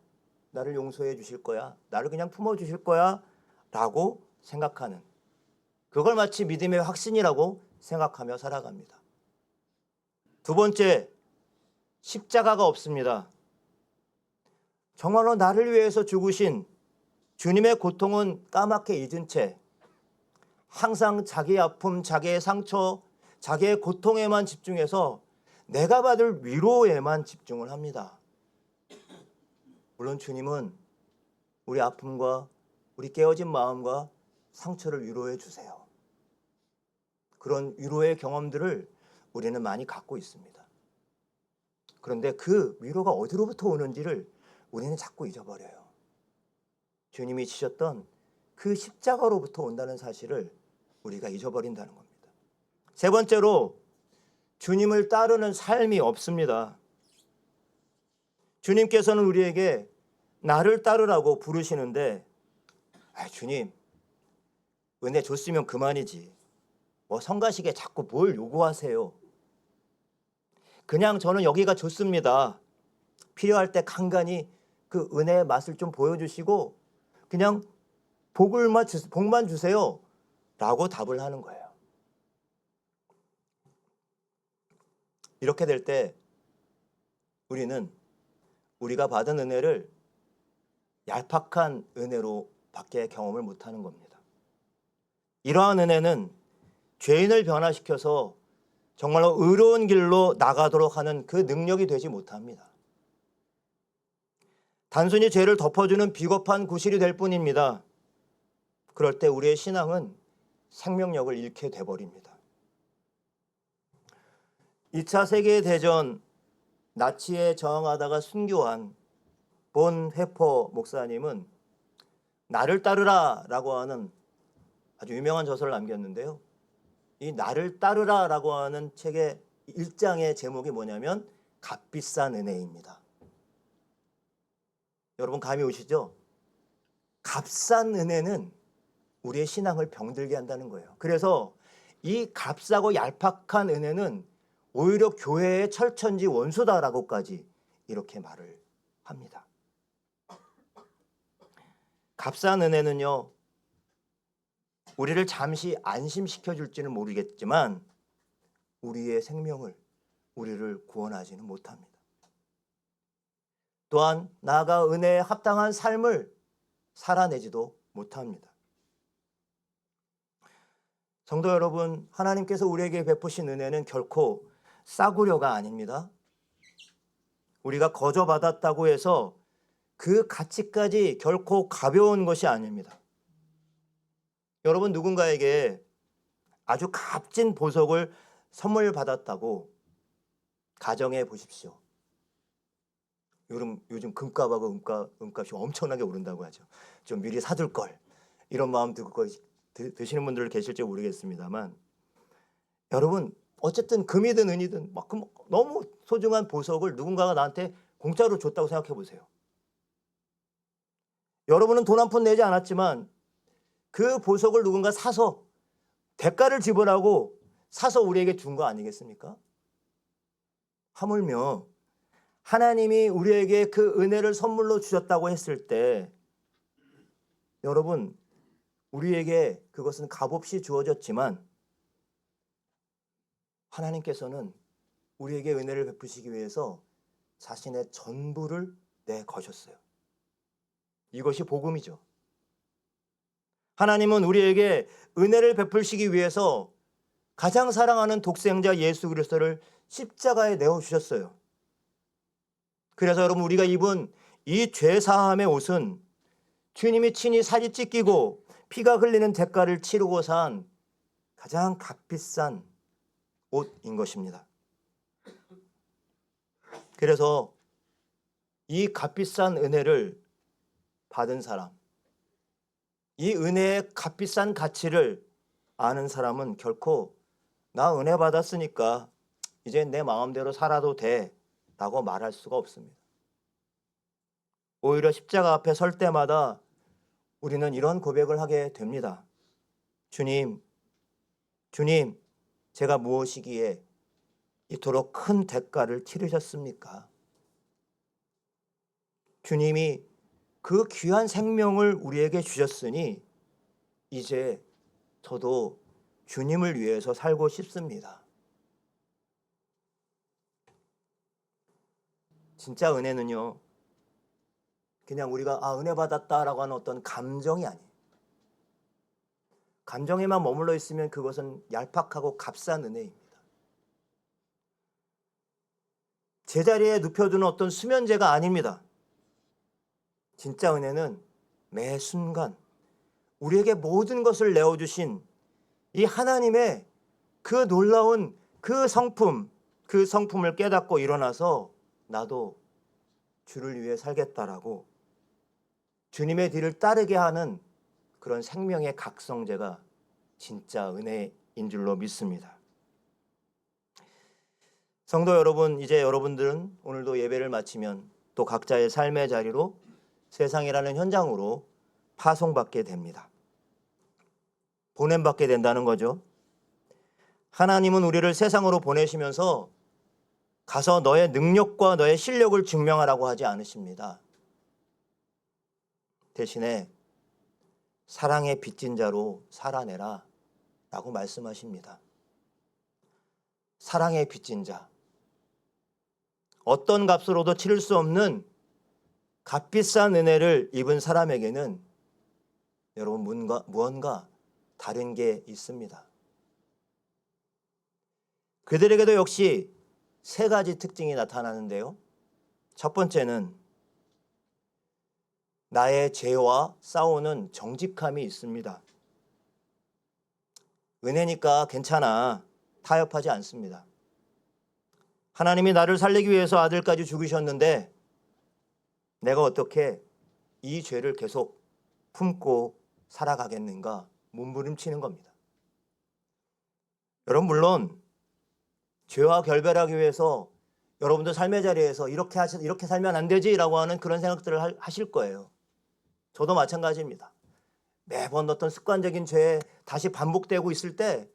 나를 용서해 주실 거야, 나를 그냥 품어 주실 거야 라고 생각하는, 그걸 마치 믿음의 확신이라고 생각하며 살아갑니다. 두 번째, 십자가가 없습니다. 정말로 나를 위해서 죽으신 주님의 고통은 까맣게 잊은 채 항상 자기의 아픔, 자기의 상처, 자기의 고통에만 집중해서 내가 받을 위로에만 집중을 합니다. 물론 주님은 우리 아픔과 우리 깨어진 마음과 상처를 위로해 주세요. 그런 위로의 경험들을 우리는 많이 갖고 있습니다. 그런데 그 위로가 어디로부터 오는지를 우리는 자꾸 잊어버려요. 주님이 지셨던 그 십자가로부터 온다는 사실을 우리가 잊어버린다는 겁니다. 세 번째로, 주님을 따르는 삶이 없습니다. 주님께서는 우리에게 나를 따르라고 부르시는데, 주님, 은혜 줬으면 그만이지. 뭐 성가시게 자꾸 뭘 요구하세요? 그냥 저는 여기가 좋습니다. 필요할 때 간간히 그 은혜의 맛을 좀 보여주시고 그냥 복만 주세요 라고 답을 하는 거예요. 이렇게 될 때 우리는 우리가 받은 은혜를 얄팍한 은혜로 밖에 경험을 못하는 겁니다. 이러한 은혜는 죄인을 변화시켜서 정말로 의로운 길로 나가도록 하는 그 능력이 되지 못합니다. 단순히 죄를 덮어주는 비겁한 구실이 될 뿐입니다. 그럴 때 우리의 신앙은 생명력을 잃게 돼버립니다. 2차 세계대전 나치에 저항하다가 순교한 본 회퍼 목사님은 나를 따르라 라고 하는 아주 유명한 저서를 남겼는데요. 이 나를 따르라 라고 하는 책의 1장의 제목이 뭐냐면 값비싼 은혜입니다. 여러분 감이 오시죠? 값싼 은혜는 우리의 신앙을 병들게 한다는 거예요. 그래서 이 값싸고 얄팍한 은혜는 오히려 교회의 철천지 원수다라고까지 이렇게 말을 합니다. 값싼 은혜는요, 우리를 잠시 안심시켜 줄지는 모르겠지만 우리의 생명을, 우리를 구원하지는 못합니다. 또한 나아가 은혜에 합당한 삶을 살아내지도 못합니다. 성도 여러분, 하나님께서 우리에게 베푸신 은혜는 결코 싸구려가 아닙니다. 우리가 거저 받았다고 해서 그 가치까지 결코 가벼운 것이 아닙니다. 여러분, 누군가에게 아주 값진 보석을 선물 받았다고 가정해 보십시오. 요즘 금값하고 은값이 엄청나게 오른다고 하죠. 좀 미리 사둘 걸, 이런 마음 드시는 분들 계실지 모르겠습니다만, 여러분 어쨌든 금이든 은이든 막 너무 소중한 보석을 누군가가 나한테 공짜로 줬다고 생각해 보세요. 여러분은 돈 한 푼 내지 않았지만 그 보석을 누군가 사서 대가를 지불하고 사서 우리에게 준 거 아니겠습니까? 하물며 하나님이 우리에게 그 은혜를 선물로 주셨다고 했을 때, 여러분 우리에게 그것은 값없이 주어졌지만 하나님께서는 우리에게 은혜를 베푸시기 위해서 자신의 전부를 내거셨어요. 이것이 복음이죠. 하나님은 우리에게 은혜를 베풀시기 위해서 가장 사랑하는 독생자 예수 그리스도를 십자가에 내어주셨어요. 그래서 여러분, 우리가 입은 이 죄사함의 옷은 주님이 친히 살이 찢기고 피가 흘리는 대가를 치르고 산 가장 값비싼 옷인 것입니다. 그래서 이 값비싼 은혜를 받은 사람, 이 은혜의 값비싼 가치를 아는 사람은 결코 나 은혜 받았으니까 이제 내 마음대로 살아도 돼 라고 말할 수가 없습니다. 오히려 십자가 앞에 설 때마다 우리는 이런 고백을 하게 됩니다. 주님, 제가 무엇이기에 이토록 큰 대가를 치르셨습니까? 주님이 그 귀한 생명을 우리에게 주셨으니 이제 저도 주님을 위해서 살고 싶습니다. 진짜 은혜는요, 그냥 우리가 은혜 받았다라고 하는 어떤 감정이 아니에요. 감정에만 머물러 있으면 그것은 얄팍하고 값싼 은혜입니다. 제자리에 눕혀두는 어떤 수면제가 아닙니다. 진짜 은혜는 매 순간 우리에게 모든 것을 내어주신 이 하나님의 그 놀라운 그 성품을 깨닫고 일어나서 나도 주를 위해 살겠다라고 주님의 뒤를 따르게 하는 그런 생명의 각성제가 진짜 은혜인 줄로 믿습니다. 성도 여러분, 이제 여러분들은 오늘도 예배를 마치면 또 각자의 삶의 자리로 세상이라는 현장으로 파송받게 됩니다. 보냄받게 된다는 거죠. 하나님은 우리를 세상으로 보내시면서 가서 너의 능력과 너의 실력을 증명하라고 하지 않으십니다. 대신에 사랑의 빚진 자로 살아내라 라고 말씀하십니다. 사랑의 빚진 자, 어떤 값으로도 치를 수 없는 값비싼 은혜를 입은 사람에게는 여러분 무언가 다른 게 있습니다. 그들에게도 역시 세 가지 특징이 나타나는데요. 첫 번째는 나의 죄와 싸우는 정직함이 있습니다. 은혜니까 괜찮아, 타협하지 않습니다. 하나님이 나를 살리기 위해서 아들까지 죽이셨는데 내가 어떻게 이 죄를 계속 품고 살아가겠는가 몸부림치는 겁니다. 여러분, 물론 죄와 결별하기 위해서 여러분들 삶의 자리에서 이렇게 살면 안 되지라고 하는 그런 생각들을 하실 거예요. 저도 마찬가지입니다. 매번 어떤 습관적인 죄에 다시 반복되고 있을 때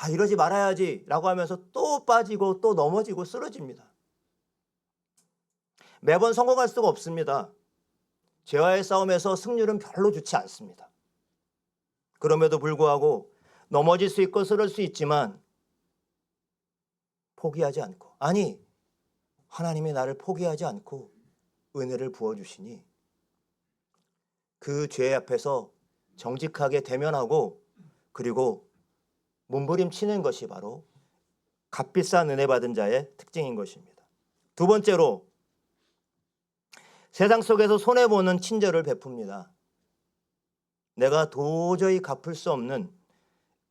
이러지 말아야지라고 하면서 또 빠지고 또 넘어지고 쓰러집니다. 매번 성공할 수가 없습니다. 죄와의 싸움에서 승률은 별로 좋지 않습니다. 그럼에도 불구하고 넘어질 수 있고 쓰러질 수 있지만 포기하지 않고, 하나님이 나를 포기하지 않고 은혜를 부어주시니 그 죄 앞에서 정직하게 대면하고 그리고 몸부림치는 것이 바로 값비싼 은혜 받은 자의 특징인 것입니다. 두 번째로, 세상 속에서 손해보는 친절을 베풉니다. 내가 도저히 갚을 수 없는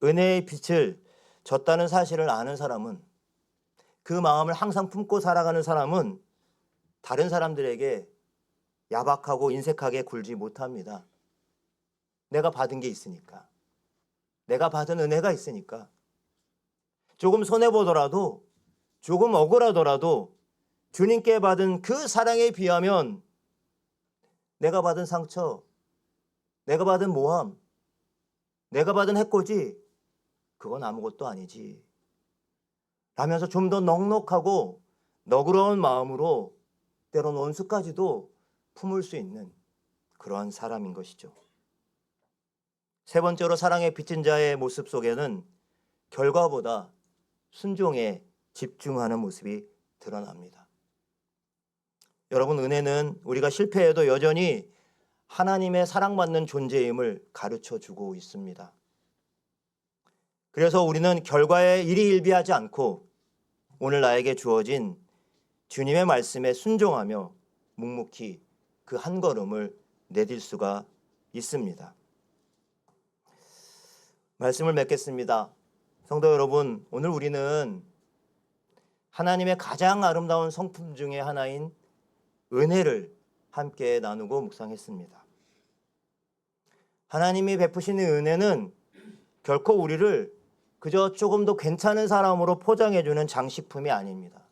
은혜의 빛을 졌다는 사실을 아는 사람은, 그 마음을 항상 품고 살아가는 사람은 다른 사람들에게 야박하고 인색하게 굴지 못합니다. 내가 받은 게 있으니까, 내가 받은 은혜가 있으니까. 조금 손해보더라도, 조금 억울하더라도 주님께 받은 그 사랑에 비하면 내가 받은 상처, 내가 받은 모함, 내가 받은 해코지, 그건 아무것도 아니지 라면서 좀 더 넉넉하고 너그러운 마음으로 때론 원수까지도 품을 수 있는 그러한 사람인 것이죠. 세 번째로 사랑의 빚진 자의 모습 속에는 결과보다 순종에 집중하는 모습이 드러납니다. 여러분, 은혜는 우리가 실패해도 여전히 하나님의 사랑받는 존재임을 가르쳐 주고 있습니다. 그래서 우리는 결과에 일희일비하지 않고 오늘 나에게 주어진 주님의 말씀에 순종하며 묵묵히 그 한 걸음을 내딜 수가 있습니다. 말씀을 맺겠습니다. 성도 여러분, 오늘 우리는 하나님의 가장 아름다운 성품 중에 하나인 은혜를 함께 나누고 묵상했습니다. 하나님이 베푸시는 은혜는 결코 우리를 그저 조금 더 괜찮은 사람으로 포장해주는 장식품이 아닙니다.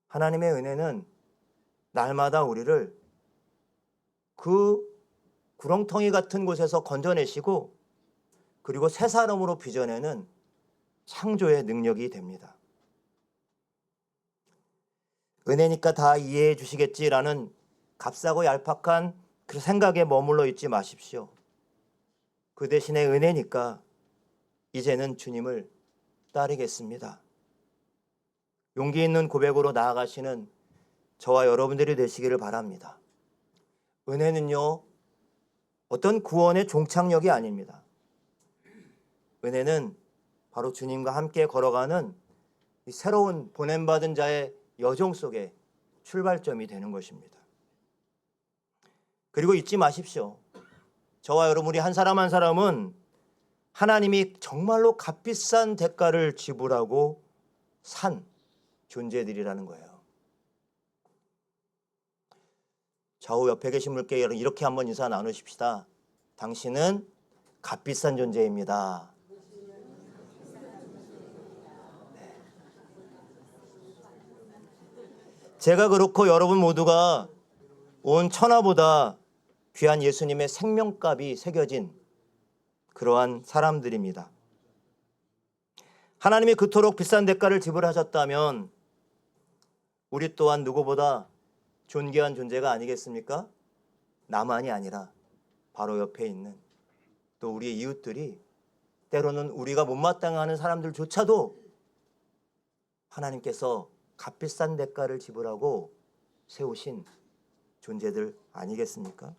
하나님의 은혜는 날마다 우리를 그 구렁텅이 같은 곳에서 건져내시고 그리고 새 사람으로 빚어내는 창조의 능력이 됩니다. 은혜니까 다 이해해 주시겠지라는 값싸고 얄팍한 그 생각에 머물러 있지 마십시오. 그 대신에 은혜니까 이제는 주님을 따르겠습니다. 용기 있는 고백으로 나아가시는 저와 여러분들이 되시기를 바랍니다. 은혜는요, 어떤 구원의 종착역이 아닙니다. 은혜는 바로 주님과 함께 걸어가는 이 새로운 보냄받은 자의 여정 속에 출발점이 되는 것입니다. 그리고 잊지 마십시오. 저와 여러분이 한 사람 한 사람은 하나님이 정말로 값비싼 대가를 지불하고 산 존재들이라는 거예요. 좌우 옆에 계신 분께 이렇게 한번 인사 나누십시다. 당신은 값비싼 존재입니다. 네. 제가 그렇고 여러분 모두가 온 천하보다 귀한 예수님의 생명값이 새겨진 그러한 사람들입니다. 하나님이 그토록 비싼 대가를 지불하셨다면 우리 또한 누구보다 존귀한 존재가 아니겠습니까? 나만이 아니라 바로 옆에 있는 또 우리의 이웃들이, 때로는 우리가 못마땅해하는 사람들조차도 하나님께서 값비싼 대가를 지불하고 세우신 존재들 아니겠습니까?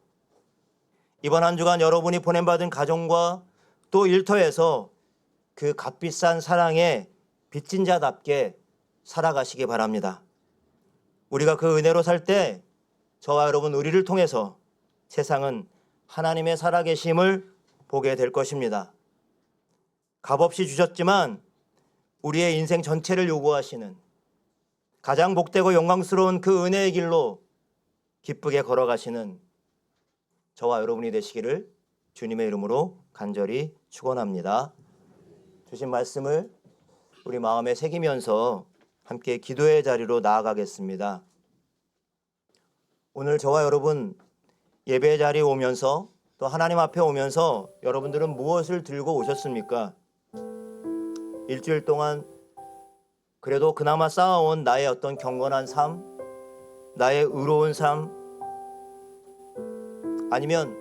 이번 한 주간 여러분이 보냄받은 가정과 또 일터에서 그 값비싼 사랑에 빚진 자답게 살아가시기 바랍니다. 우리가 그 은혜로 살 때 저와 여러분, 우리를 통해서 세상은 하나님의 살아계심을 보게 될 것입니다. 값없이 주셨지만 우리의 인생 전체를 요구하시는 가장 복되고 영광스러운 그 은혜의 길로 기쁘게 걸어가시는 저와 여러분이 되시기를 주님의 이름으로 간절히 축원합니다. 주신 말씀을 우리 마음에 새기면서 함께 기도의 자리로 나아가겠습니다. 오늘 저와 여러분 예배 자리에 오면서 또 하나님 앞에 오면서 여러분들은 무엇을 들고 오셨습니까? 일주일 동안 그래도 그나마 쌓아온 나의 어떤 경건한 삶, 나의 의로운 삶, 아니면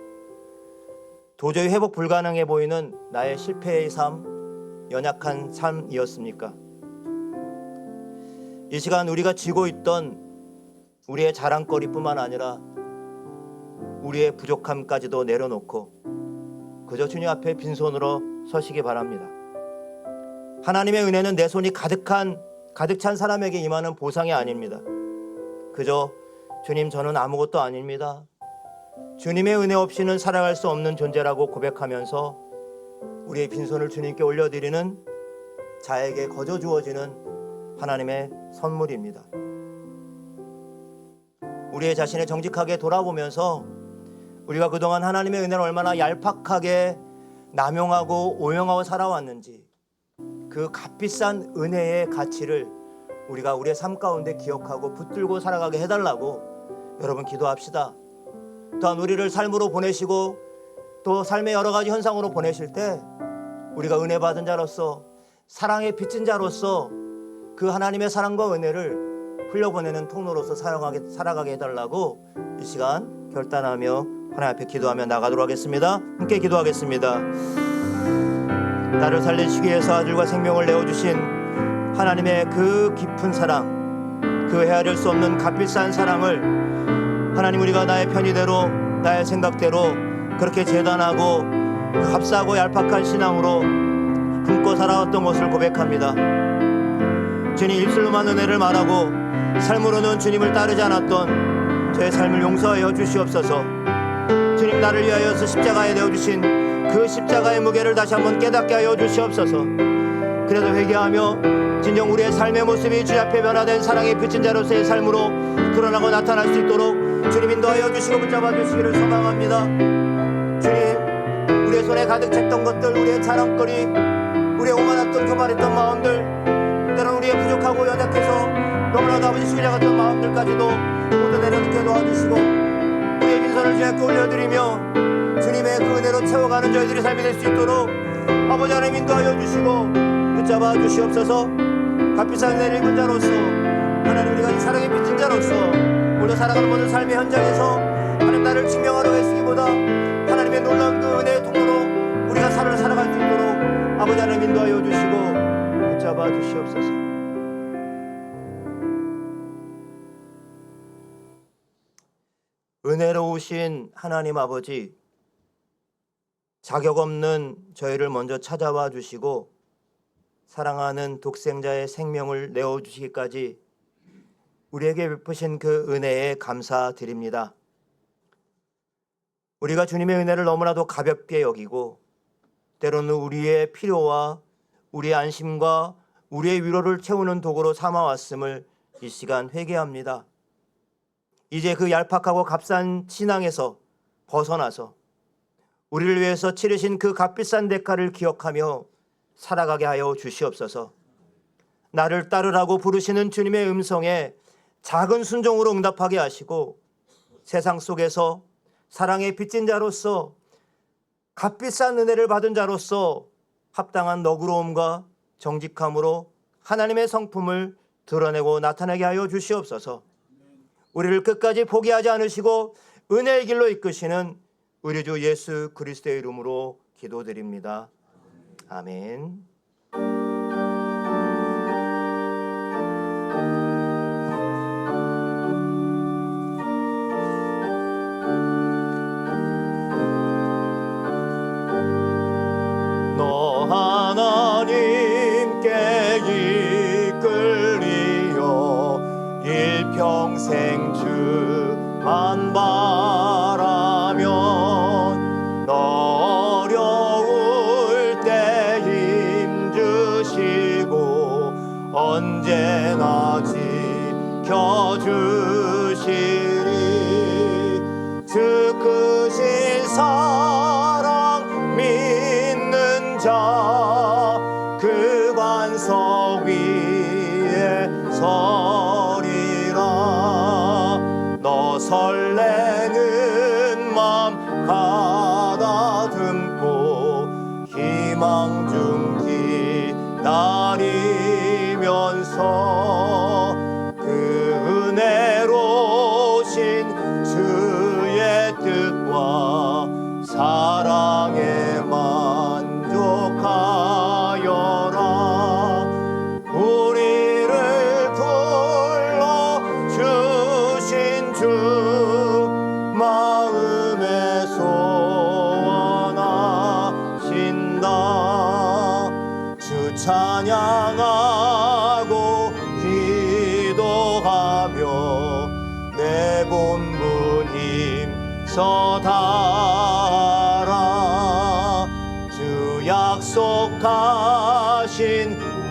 도저히 회복 불가능해 보이는 나의 실패의 삶, 연약한 삶이었습니까? 이 시간 우리가 쥐고 있던 우리의 자랑거리뿐만 아니라 우리의 부족함까지도 내려놓고 그저 주님 앞에 빈손으로 서시기 바랍니다. 하나님의 은혜는 내 손이 가득 찬 사람에게 임하는 보상이 아닙니다. 그저 주님, 저는 아무것도 아닙니다. 주님의 은혜 없이는 살아갈 수 없는 존재라고 고백하면서 우리의 빈손을 주님께 올려드리는 자에게 거저 주어지는 하나님의 선물입니다. 우리의 자신을 정직하게 돌아보면서 우리가 그동안 하나님의 은혜를 얼마나 얄팍하게 남용하고 오용하고 살아왔는지, 그 값비싼 은혜의 가치를 우리가 우리의 삶 가운데 기억하고 붙들고 살아가게 해달라고 여러분 기도합시다. 또한 우리를 삶으로 보내시고 또 삶의 여러 가지 현상으로 보내실 때 우리가 은혜 받은 자로서, 사랑에 빚진 자로서 그 하나님의 사랑과 은혜를 흘려보내는 통로로서 살아가게 해달라고 이 시간 결단하며 하나님 앞에 기도하며 나가도록 하겠습니다. 함께 기도하겠습니다. 나를 살리시기 위해서 아들과 생명을 내어주신 하나님의 그 깊은 사랑, 그 헤아릴 수 없는 값비싼 사랑을 하나님, 우리가 나의 편의대로, 나의 생각대로 그렇게 재단하고 값싸고 얄팍한 신앙으로 품고 살아왔던 것을 고백합니다. 주님, 입술로만 은혜를 말하고 삶으로는 주님을 따르지 않았던 저의 삶을 용서하여 주시옵소서. 주님, 나를 위하여서 십자가에 내어주신 그 십자가의 무게를 다시 한번 깨닫게 하여 주시옵소서. 그래서 회개하며 진정 우리의 삶의 모습이 주 앞에 변화된 사랑의 빚진 자로서의 삶으로 드러나고 나타날 수 있도록 주님 인도하여 주시고 붙잡아 주시기를 소망합니다. 주님, 우리의 손에 가득 찼던 것들, 우리의 자랑거리, 우리의 오만했던 교만했던 마음들, 때로는 우리의 부족하고 연약해서 너무나도 아버지 수위자 같은 마음들까지도 모두 내려놓게 도와주시고 우리의 빈손을 주님께 올려드리며 주님의 그 은혜로 채워가는 저희들의 삶이 될 수 있도록 아버지 하나님 인도하여 주시고 붙잡아 주시옵소서. 값비싼 은혜를 입은 자로서 하나님, 우리가 이 사랑의 빚진 자로서 오늘 살아가는 모든 삶의 현장에서 하나님 나를 증명하러 애쓰기보다 하나님의 놀라운 그 은혜의 통로로 우리가 삶을 살아갈 수 있도록 아버지 하나님 인도하여 주시고 붙잡아 주시옵소서. 은혜로우신 하나님 아버지, 자격 없는 저희를 먼저 찾아와 주시고 사랑하는 독생자의 생명을 내어주시기까지 우리에게 베푸신 그 은혜에 감사드립니다. 우리가 주님의 은혜를 너무나도 가볍게 여기고 때로는 우리의 필요와 우리의 안심과 우리의 위로를 채우는 도구로 삼아왔음을 이 시간 회개합니다. 이제 그 얄팍하고 값싼 신앙에서 벗어나서 우리를 위해서 치르신 그 값비싼 대가를 기억하며 살아가게 하여 주시옵소서. 나를 따르라고 부르시는 주님의 음성에 작은 순종으로 응답하게 하시고 세상 속에서 사랑의 빚진 자로서 값비싼 은혜를 받은 자로서 합당한 너그러움과 정직함으로 하나님의 성품을 드러내고 나타내게 하여 주시옵소서. 우리를 끝까지 포기하지 않으시고 은혜의 길로 이끄시는 우리 주 예수 그리스도의 이름으로 기도드립니다. 아멘. 너 하나님께 이끌리어 일평생 주만 바라면 너 어려울 때 힘주시고 언제나 지켜주시리. 주 크신 사랑 믿는 자 그 반석 위에 서리라. 너 설레는 맘 가다듬고 희망 중 기다리면서 그 은혜로우신 주의 뜻과 사랑에 만족하여라. 우리를 불러주신 주 마음에 소원하신다. 주 찬양하고 기도하며 내 본분 힘써 다하라. 주 약속하신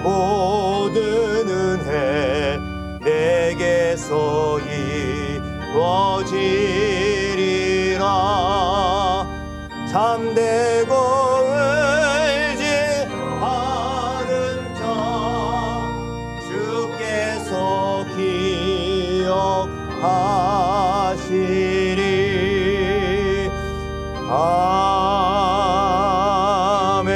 모든 은혜 내게서 이루어지리라. 잠들고 울지 않은 자 주께서 기억하시리. 아멘.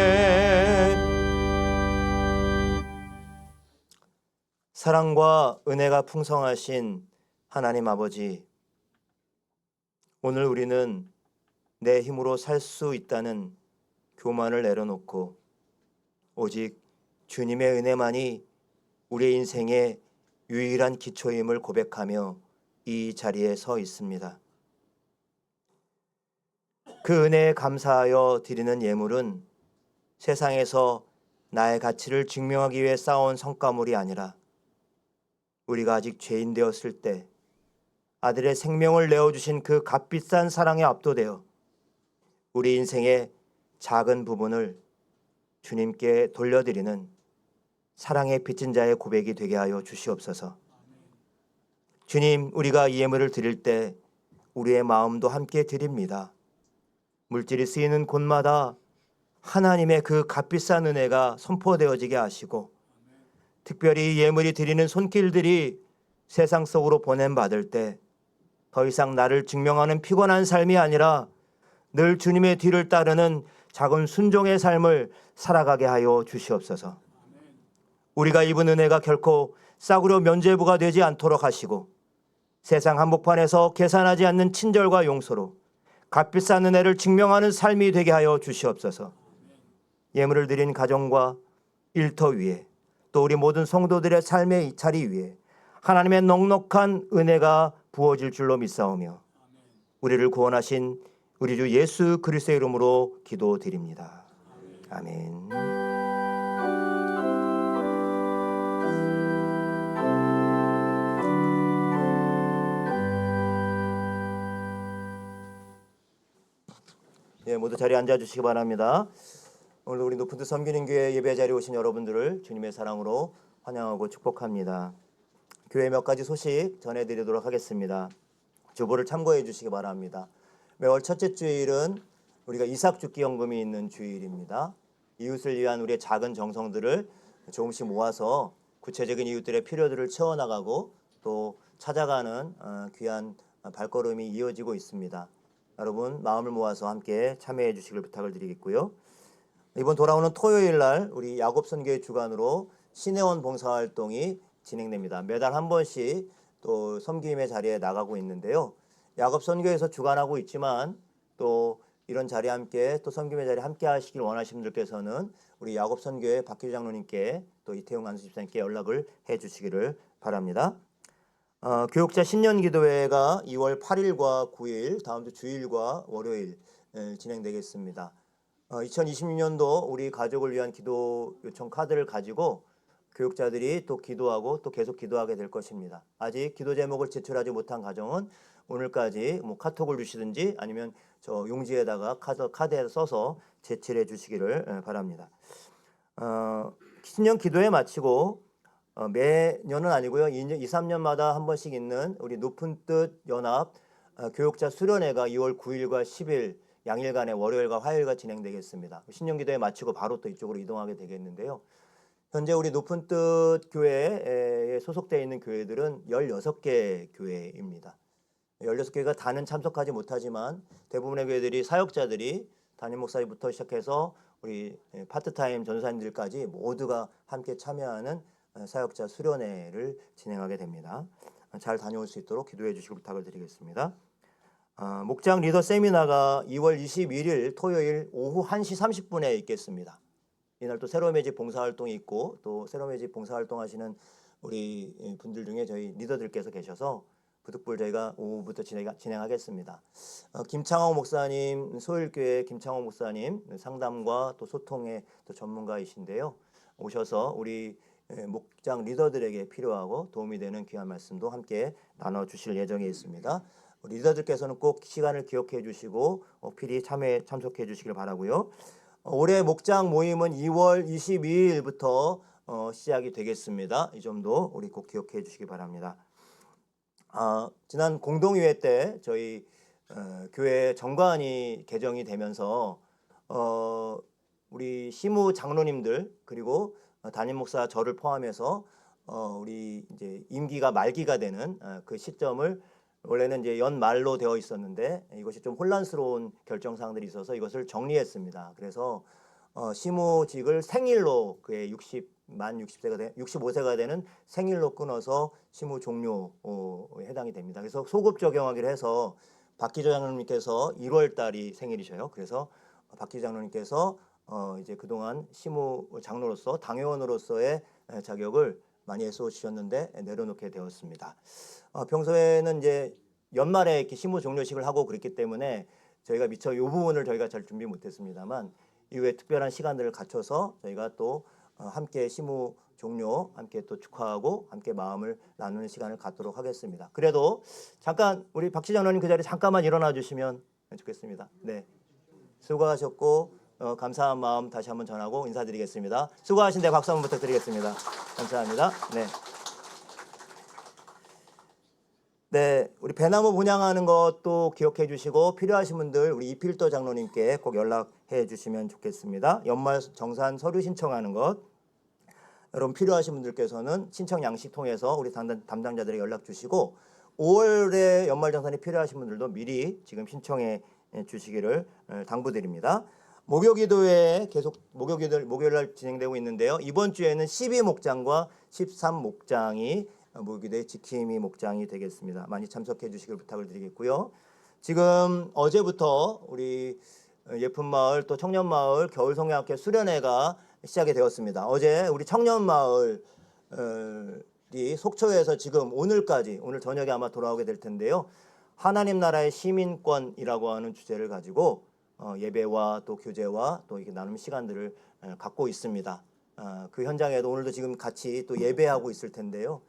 사랑과 은혜가 풍성하신 하나님 아버지, 오늘 우리는 내 힘으로 살 수 있다는 교만을 내려놓고 오직 주님의 은혜만이 우리의 인생의 유일한 기초임을 고백하며 이 자리에 서 있습니다. 그 은혜에 감사하여 드리는 예물은 세상에서 나의 가치를 증명하기 위해 쌓아온 성과물이 아니라 우리가 아직 죄인 되었을 때 아들의 생명을 내어주신 그 값비싼 사랑에 압도되어 우리 인생의 작은 부분을 주님께 돌려드리는 사랑의 빚진 자의 고백이 되게 하여 주시옵소서. 주님, 우리가 이 예물을 드릴 때 우리의 마음도 함께 드립니다. 물질이 쓰이는 곳마다 하나님의 그 값비싼 은혜가 선포되어지게 하시고 특별히 예물이 드리는 손길들이 세상 속으로 보냄받을 때 더 이상 나를 증명하는 피곤한 삶이 아니라 늘 주님의 뒤를 따르는 작은 순종의 삶을 살아가게 하여 주시옵소서. 우리가 입은 은혜가 결코 싸구려 면죄부가 되지 않도록 하시고 세상 한복판에서 계산하지 않는 친절과 용서로 값비싼 은혜를 증명하는 삶이 되게 하여 주시옵소서. 예물을 드린 가정과 일터 위에 또 우리 모든 성도들의 삶의 자리 위에 하나님의 넉넉한 은혜가 부어질 줄로 믿사오며 우리를 구원하신 우리 주 예수 그리스도의 이름으로 기도드립니다. 아멘. 예, 모두 자리에 앉아주시기 바랍니다. 오늘 우리 높은 뜻 섬기는 교회 예배 자리에 오신 여러분들을 주님의 사랑으로 환영하고 축복합니다. 교회 몇 가지 소식 전해드리도록 하겠습니다. 주보를 참고해 주시기 바랍니다. 매월 첫째 주일은 우리가 이삭죽기연금이 있는 주일입니다. 이웃을 위한 우리의 작은 정성들을 조금씩 모아서 구체적인 이웃들의 필요들을 채워나가고 또 찾아가는 귀한 발걸음이 이어지고 있습니다. 여러분 마음을 모아서 함께 참여해 주시길 부탁을 드리겠고요. 이번 돌아오는 토요일 날 우리 야곱선교회 주관으로 신혜원 봉사활동이 진행됩니다. 매달 한 번씩 또 섬김의 자리에 나가고 있는데요. 야곱선교회에서 주관하고 있지만 또 이런 자리에 함께 또 섬김의 자리에 함께 하시길 원하시는 분들께서는 우리 야곱선교회 박규주 장로님께 또 이태용 안수집사님께 연락을 해 주시기를 바랍니다. 교육자 신년기도회가 2월 8일과 9일 다음 주 주일과 월요일 진행되겠습니다. 2026년도 우리 가족을 위한 기도 요청 카드를 가지고 교육자들이 또 기도하고 또 계속 기도하게 될 것입니다. 아직 기도 제목을 제출하지 못한 가정은 오늘까지 카톡을 주시든지 아니면 저 용지에다가 카드에 써서 제출해 주시기를 바랍니다. 신년 기도회 마치고 매년은 아니고요. 2, 3년마다 한 번씩 있는 우리 높은 뜻 연합 교육자 수련회가 2월 9일과 10일 양일간의 월요일과 화요일과 진행되겠습니다. 신년 기도회 마치고 바로 또 이쪽으로 이동하게 되겠는데요. 현재 우리 높은 뜻 교회에 소속되어 있는 교회들은 16개 교회입니다. 16개가 다는 참석하지 못하지만 대부분의 교회들이 사역자들이 담임 목사님부터 시작해서 우리 파트타임 전도사님들까지 모두가 함께 참여하는 사역자 수련회를 진행하게 됩니다. 잘 다녀올 수 있도록 기도해 주시길 부탁을 드리겠습니다. 목장 리더 세미나가 2월 21일 토요일 오후 1시 30분에 있겠습니다. 이날 또 새로움의 집 봉사활동이 있고 또 새로움의 집 봉사활동하시는 우리 분들 중에 저희 리더들께서 계셔서 부득불 저희가 오후부터 진행하겠습니다. 김창호 목사님, 소일교회 김창호 목사님 상담과 또 소통의 또 전문가이신데요. 오셔서 우리 목장 리더들에게 필요하고 도움이 되는 귀한 말씀도 함께 나눠주실 예정에 있습니다. 리더들께서는 꼭 시간을 기억해 주시고 필히 참석해 주시길 바라고요. 올해 목장 모임은 2월 22일부터 시작이 되겠습니다. 이 점도 우리 꼭 기억해 주시기 바랍니다. 지난 공동의회 때 저희 교회 정관이 개정이 되면서 우리 시무 장로님들 그리고 담임 목사 저를 포함해서 우리 이제 임기가 말기가 되는 그 시점을 원래는 이제 연말로 되어 있었는데 이것이 좀 혼란스러운 결정 사항들이 있어서 이것을 정리했습니다. 그래서 시무직을 생일로 그의 65세가 되는 생일로 끊어서 시무 종료에 해당이 됩니다. 그래서 소급 적용하기로 해서 박기조 장로님께서 1월 달이 생일이셔요. 그래서 박기조 장로님께서 이제 그동안 시무 장로로서 당회원으로서의 자격을 많이 애써 주셨는데 내려놓게 되었습니다. 평소에는 이제 연말에 이렇게 시무 종료식을 하고 그랬기 때문에 저희가 미처 이 부분을 저희가 잘 준비 못했습니다만 이후에 특별한 시간들을 갖춰서 저희가 또 함께 시무 종료 함께 또 축하하고 함께 마음을 나누는 시간을 갖도록 하겠습니다. 그래도 잠깐 우리 박씨 장로님 그 자리에 잠깐만 일어나 주시면 좋겠습니다. 네, 수고하셨고 감사한 마음 다시 한번 전하고 인사드리겠습니다. 수고하신 데 박수 한번 부탁드리겠습니다. 감사합니다. 네. 네, 우리 배나무 분양하는 것도 기억해 주시고 필요하신 분들 우리 이필도 장로님께 꼭 연락해 주시면 좋겠습니다. 연말 정산 서류 신청하는 것 여러분 필요하신 분들께서는 신청 양식 통해서 우리 담당자들에게 연락 주시고 5월에 연말 정산이 필요하신 분들도 미리 지금 신청해 주시기를 당부드립니다. 목요기도회 계속 목요일 날 진행되고 있는데요. 이번 주에는 12목장과 13목장이 목요기도회 지킴이 목장이 되겠습니다. 많이 참석해 주시길 부탁을 드리겠고요. 지금 어제부터 우리 예쁜마을 또 청년마을 겨울성경학교 수련회가 시작이 되었습니다. 어제 우리 청년마을이 속초에서 지금 오늘까지 오늘 저녁에 아마 돌아오게 될 텐데요. 하나님 나라의 시민권이라고 하는 주제를 가지고 예배와 또 교제와 또 이렇게 나눔 시간들을 갖고 있습니다. 그 현장에도 오늘도 지금 같이 또 예배하고 있을 텐데요.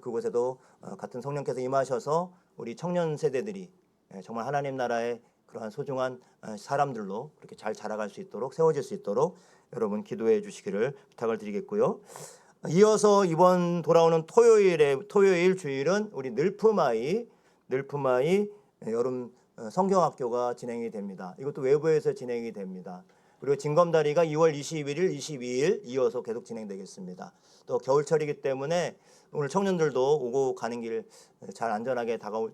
그곳에도 같은 성령께서 임하셔서 우리 청년 세대들이 정말 하나님 나라의 그러한 소중한 사람들로 그렇게 잘 자라갈 수 있도록 세워질 수 있도록 여러분 기도해 주시기를 부탁을 드리겠고요. 이어서 이번 돌아오는 토요일 주일은 우리 늘프마이 여름 성경학교가 진행이 됩니다. 이것도 외부에서 진행이 됩니다. 그리고 징검다리가 2월 21일, 22일 이어서 계속 진행되겠습니다. 또 겨울철이기 때문에 오늘 청년들도 오고 가는 길 잘 안전하게 갈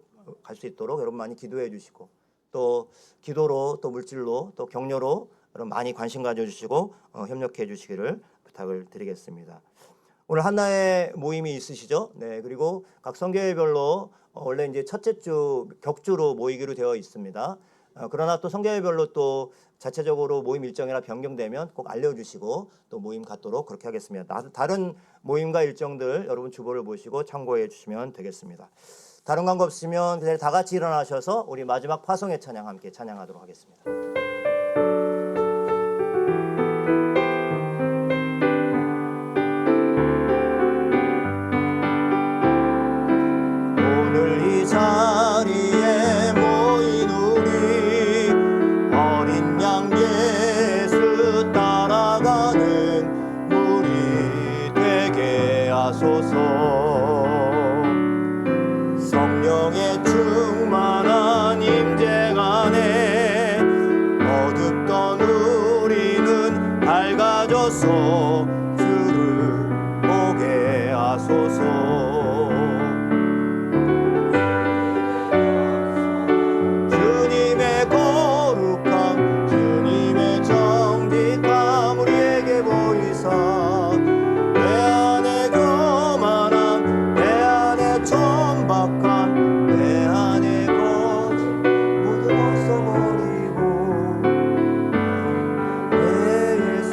수 있도록 여러분 많이 기도해 주시고 또 기도로 또 물질로 또 격려로 여러분 많이 관심 가져주시고 협력해 주시기를 부탁을 드리겠습니다. 오늘 한나의 모임이 있으시죠? 네, 그리고 각 성교회별로 원래 이제 첫째 주 격주로 모이기로 되어 있습니다. 그러나 또 성교회별로 또 자체적으로 모임 일정이나 변경되면 꼭 알려주시고 또 모임 갖도록 그렇게 하겠습니다. 다른 모임과 일정들 여러분 주보를 보시고 참고해 주시면 되겠습니다. 다른 광고 없으면 그대로 다 같이 일어나셔서 우리 마지막 파송의 찬양 함께 찬양하도록 하겠습니다. 오늘 이 자리에 모인 우리 어린 양 예수 따라가는 우리 되게 하소서. 성령의 충만한 임재 안에 어둡던 우리는 밝아져서 주를 보게 하소서. 주님의 거룩함 주님의 정직함 우리에게 보이사 내 안에 교만함 내 안에 천박함 내 안에 거짓 모두 벗어버리고 내 예수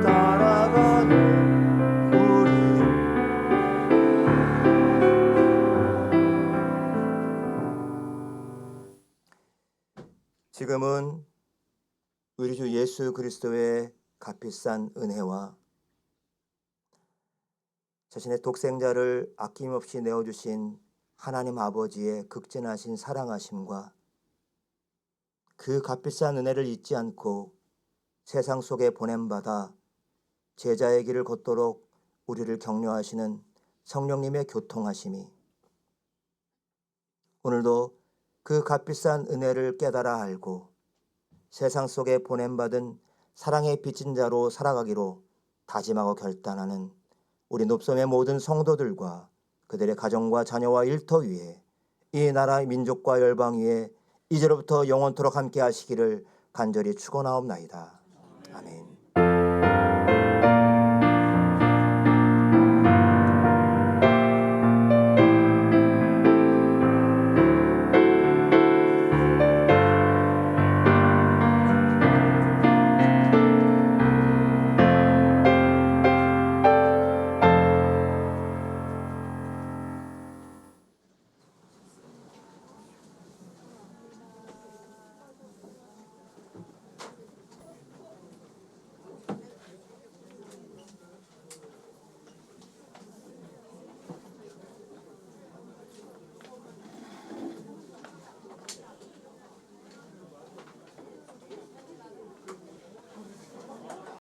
따라가는 우리. 지금은 우리 주 예수 그리스도의 값비싼 은혜와 자신의 독생자를 아낌없이 내어주신 하나님 아버지의 극진하신 사랑하심과 그 값비싼 은혜를 잊지 않고 세상 속에 보냄받아 제자의 길을 걷도록 우리를 격려하시는 성령님의 교통하심이 오늘도 그 값비싼 은혜를 깨달아 알고 세상 속에 보냄받은 사랑의 빚진 자로 살아가기로 다짐하고 결단하는 우리 높섬의 모든 성도들과 그들의 가정과 자녀와 일터 위에 이 나라 민족과 열방 위에 이제로부터 영원토록 함께 하시기를 간절히 축원하옵나이다. 아멘.